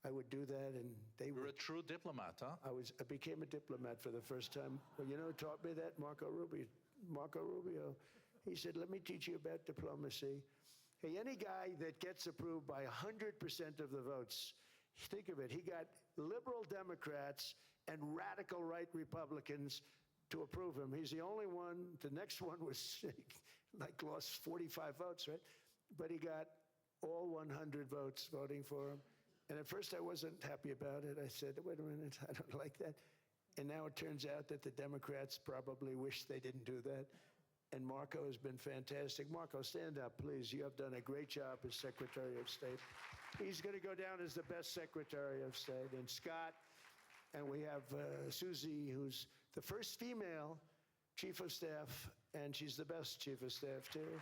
I would do that, and they were. You're a true diplomat, huh? I became a diplomat for the first time. Well, you know who taught me that? Marco Rubio. He said, let me teach you about diplomacy. Hey, any guy that gets approved by 100% of the votes, think of it, he got liberal Democrats and radical right Republicans to approve him. He's the only one. The next one was lost 45 votes, right? But he got all 100 votes voting for him. And at first I wasn't happy about it. I said, wait a minute, I don't like that. And now it turns out that the Democrats probably wish they didn't do that. And Marco has been fantastic. Marco, stand up, please. You have done a great job as Secretary of State. He's going to go down as the best Secretary of State. And Scott, and we have Susie, who's the first female Chief of Staff, and she's the best Chief of Staff, too.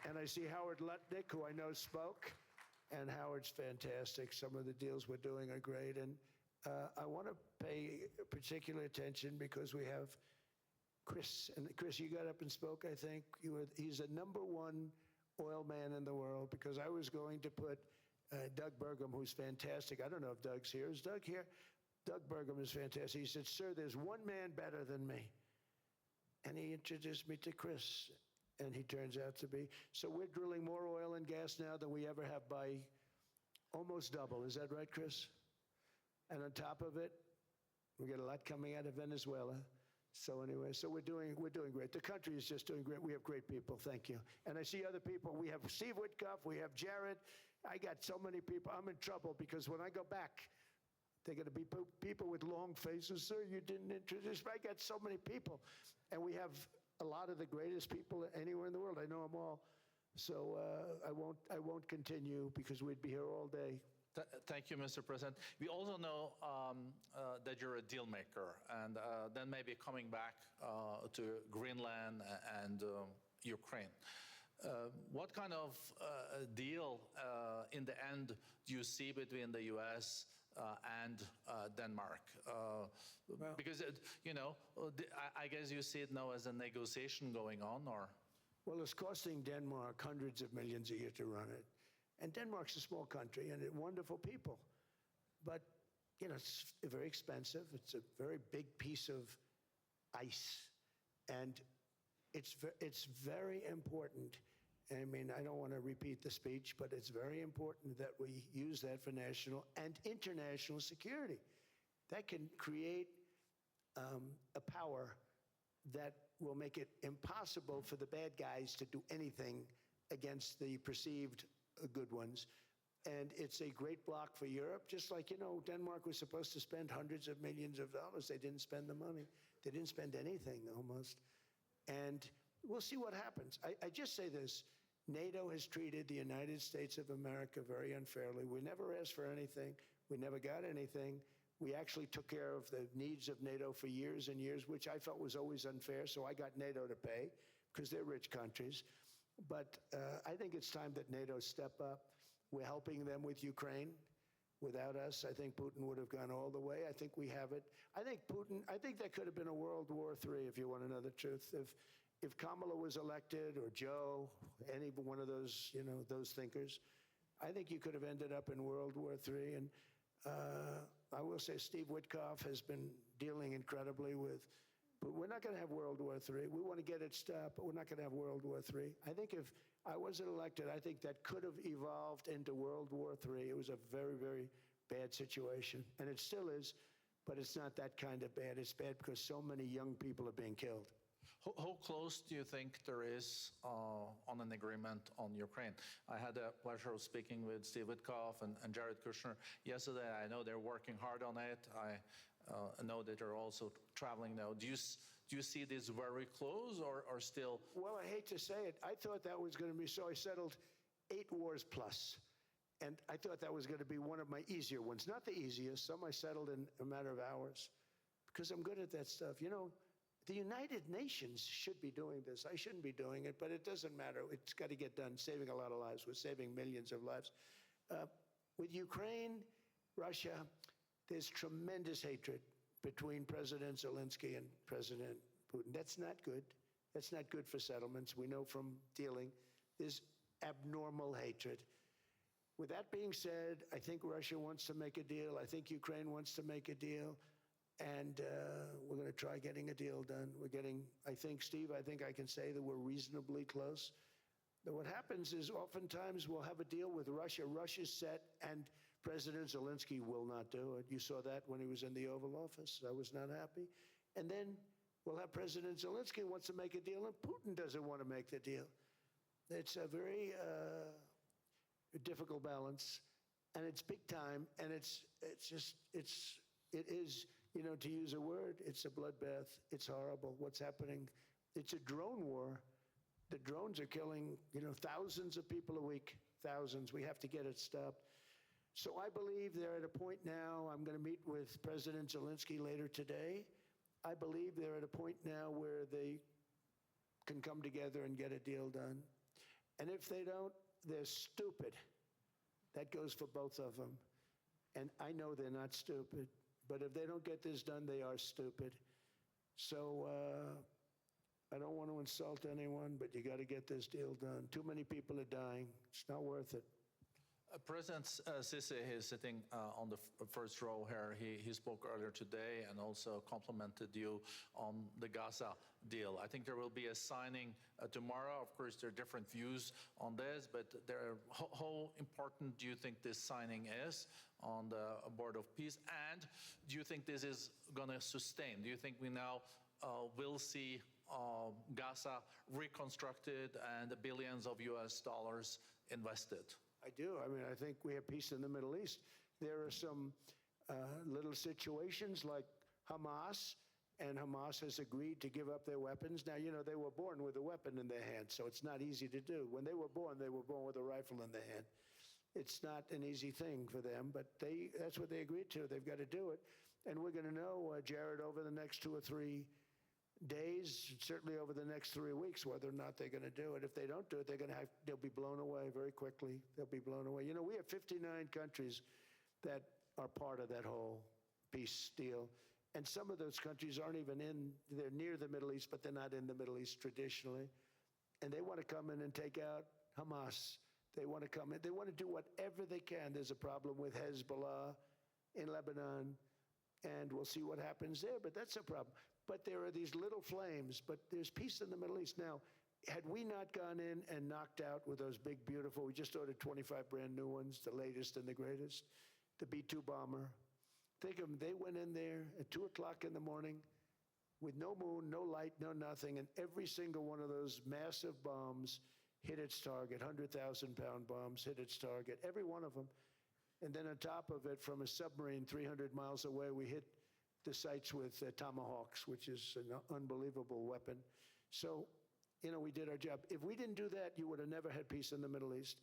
And I see Howard Lutnick, who I know spoke, and Howard's fantastic. Some of the deals we're doing are great. And I want to pay particular attention because we have Chris. And Chris, you got up and spoke, I think. He's the #1 oil man in the world because I was going to put Doug Burgum, who's fantastic. I don't know if Doug's here. Is Doug here? Doug Burgum is fantastic. He said, sir, there's one man better than me. And he introduced me to Chris. And he turns out to be. So we're drilling more oil and gas now than we ever have by almost double. Is that right, Chris? And on top of it, we get a lot coming out of Venezuela. So anyway, so we're doing great. The country is just doing great. We have great people. Thank you. And I see other people. We have Steve Witkoff. We have Jared. I got so many people. I'm in trouble because when I go back, they're going to be people with long faces. Sir, you didn't introduce me. I got so many people. And we have a lot of the greatest people anywhere in the world. I know them all. So I won't continue because we'd be here all day. Thank you, Mr. President. We also know that you're a deal maker, and then maybe coming back to Greenland and Ukraine. What kind of deal in the end do you see between the U.S. And Denmark? Because, I guess you see it now as a negotiation going on, or? Well, it's costing Denmark hundreds of millions a year to run it. And Denmark's a small country and wonderful people. But, it's very expensive. It's a very big piece of ice. And it's very important. I mean, I don't want to repeat the speech, but it's very important that we use that for national and international security. That can create a power that will make it impossible for the bad guys to do anything against the perceived good ones. And it's a great block for Europe, just like, Denmark was supposed to spend hundreds of millions of dollars. They didn't spend the money. They didn't spend anything, almost. And we'll see what happens. I just say this. NATO has treated the United States of America very unfairly. We never asked for anything. We never got anything. We actually took care of the needs of NATO for years and years, which I felt was always unfair, so I got NATO to pay because they're rich countries. But I think it's time that NATO step up. We're helping them with Ukraine. Without us, I think Putin would have gone all the way. I think we have it. I think there could have been a World War III, if you want to know the truth. If Kamala was elected, or Joe, any one of those, those thinkers, I think you could have ended up in World War III. And I will say Steve Witkoff has been dealing incredibly with we're not going to have World War III. We want to get it stopped, but we're not going to have World War III. I think if I wasn't elected, I think that could have evolved into World War III. It was a very, very bad situation, and it still is, but it's not that kind of bad. It's bad because so many young people are being killed. How close do you think there is on an agreement on Ukraine? I had the pleasure of speaking with Steve Witkoff and Jared Kushner yesterday. I know they're working hard on it. I know that they're also traveling now. Do you see this very close or still? Well, I hate to say it. I thought that was going to be so. I settled 8 wars plus, and I thought that was going to be one of my easier ones. Not the easiest. Some I settled in a matter of hours because I'm good at that stuff. You know, the United Nations should be doing this. I shouldn't be doing it, but it doesn't matter. It's got to get done, saving a lot of lives. We're saving millions of lives. With Ukraine, Russia, there's tremendous hatred between President Zelensky and President Putin. That's not good. That's not good for settlements. We know from dealing. There's abnormal hatred. With that being said, I think Russia wants to make a deal. I think Ukraine wants to make a deal. And we're going to try getting a deal done. We're getting, I think, Steve, I think I can say that we're reasonably close. But what happens is oftentimes we'll have a deal with Russia. Russia's set, and President Zelensky will not do it. You saw that when he was in the Oval Office. I was not happy. And then we'll have President Zelensky wants to make a deal, and Putin doesn't want to make the deal. It's a very difficult balance, and it's big time, and it is, you know, to use a word, it's a bloodbath. It's horrible what's happening. It's a drone war. The drones are killing, you know, thousands of people a week, thousands. We have to get it stopped. So I believe they're at a point now, I'm going to meet with President Zelensky later today. I believe they're at a point now where they can come together and get a deal done. And if they don't, they're stupid. That goes for both of them. And I know they're not stupid. But if they don't get this done, they are stupid. So I don't want to insult anyone, but you got to get this deal done. Too many people are dying. It's not worth it. President Sisi is sitting on the first row here. He spoke earlier today and also complimented you on the Gaza deal. I think there will be a signing tomorrow. Of course, there are different views on this, but how important do you think this signing is on the board of peace? And do you think this is going to sustain? Do you think we now will see Gaza reconstructed and billions of US dollars invested? I do. I mean, I think we have peace in the Middle East. There are some little situations like Hamas, and Hamas has agreed to give up their weapons. Now, you know, they were born with a weapon in their hand, so it's not easy to do. When they were born with a rifle in their hand. It's not an easy thing for them, but that's what they agreed to. They've got to do it. And we're going to know, Jared, over the next 2 or 3 days, certainly over the next 3 weeks, whether or not they're going to do it. If they don't do it, they'll be blown away very quickly. They'll be blown away. You know, we have 59 countries that are part of that whole peace deal. And some of those countries aren't even they're near the Middle East, but they're not in the Middle East traditionally. And they want to come in and take out Hamas. They want to come in. They want to do whatever they can. There's a problem with Hezbollah in Lebanon, and we'll see what happens there, but that's a problem. But there are these little flames, but there's peace in the Middle East. Now, had we not gone in and knocked out with those big, beautiful, we just ordered 25 brand new ones, the latest and the greatest, the B-2 bomber. Think of them, they went in there at 2 o'clock in the morning with no moon, no light, no nothing, and every single one of those massive bombs hit its target, 100,000-pound bombs hit its target, every one of them. And then on top of it, from a submarine 300 miles away, we hit the sites with Tomahawks, which is an unbelievable weapon. So, you know, we did our job. If we didn't do that, you would have never had peace in the Middle East.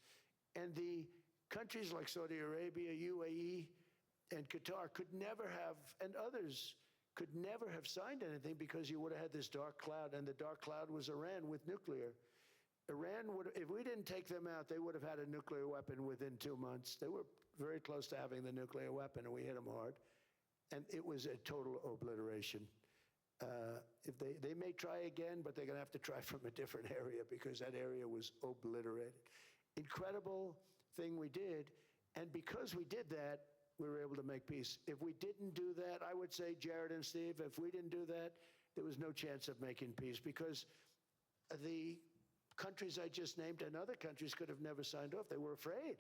And the countries like Saudi Arabia, UAE, and Qatar could never have, and others could never have signed anything because you would have had this dark cloud, and the dark cloud was Iran with nuclear. Iran would, if we didn't take them out, they would have had a nuclear weapon within 2 months. They were very close to having the nuclear weapon, and we hit them hard. And it was a total obliteration. If they may try again, but they're going to have to try from a different area because that area was obliterated. Incredible thing we did. And because we did that, we were able to make peace. If we didn't do that, I would say, Jared and Steve, if we didn't do that, there was no chance of making peace because the countries I just named and other countries could have never signed off. They were afraid.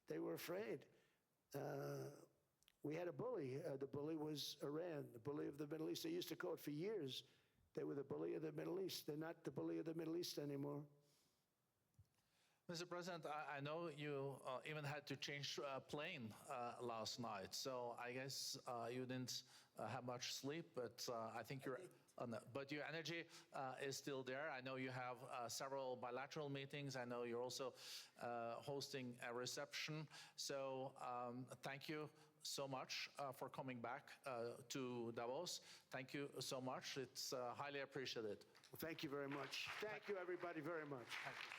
They were afraid. We had a bully. The bully was Iran, the bully of the Middle East. They used to call it for years. They were the bully of the Middle East. They're not the bully of the Middle East anymore. Mr. President, I know you even had to change plane last night, so I guess you didn't have much sleep, but I think but your energy is still there. I know you have several bilateral meetings. I know you're also hosting a reception. So thank you so much for coming back to Davos. Thank you so much. It's highly appreciated. Well, thank you very much. Thank you, everybody, very much. Thank you.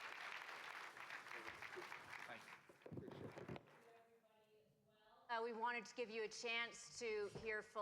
We wanted to give you a chance to hear full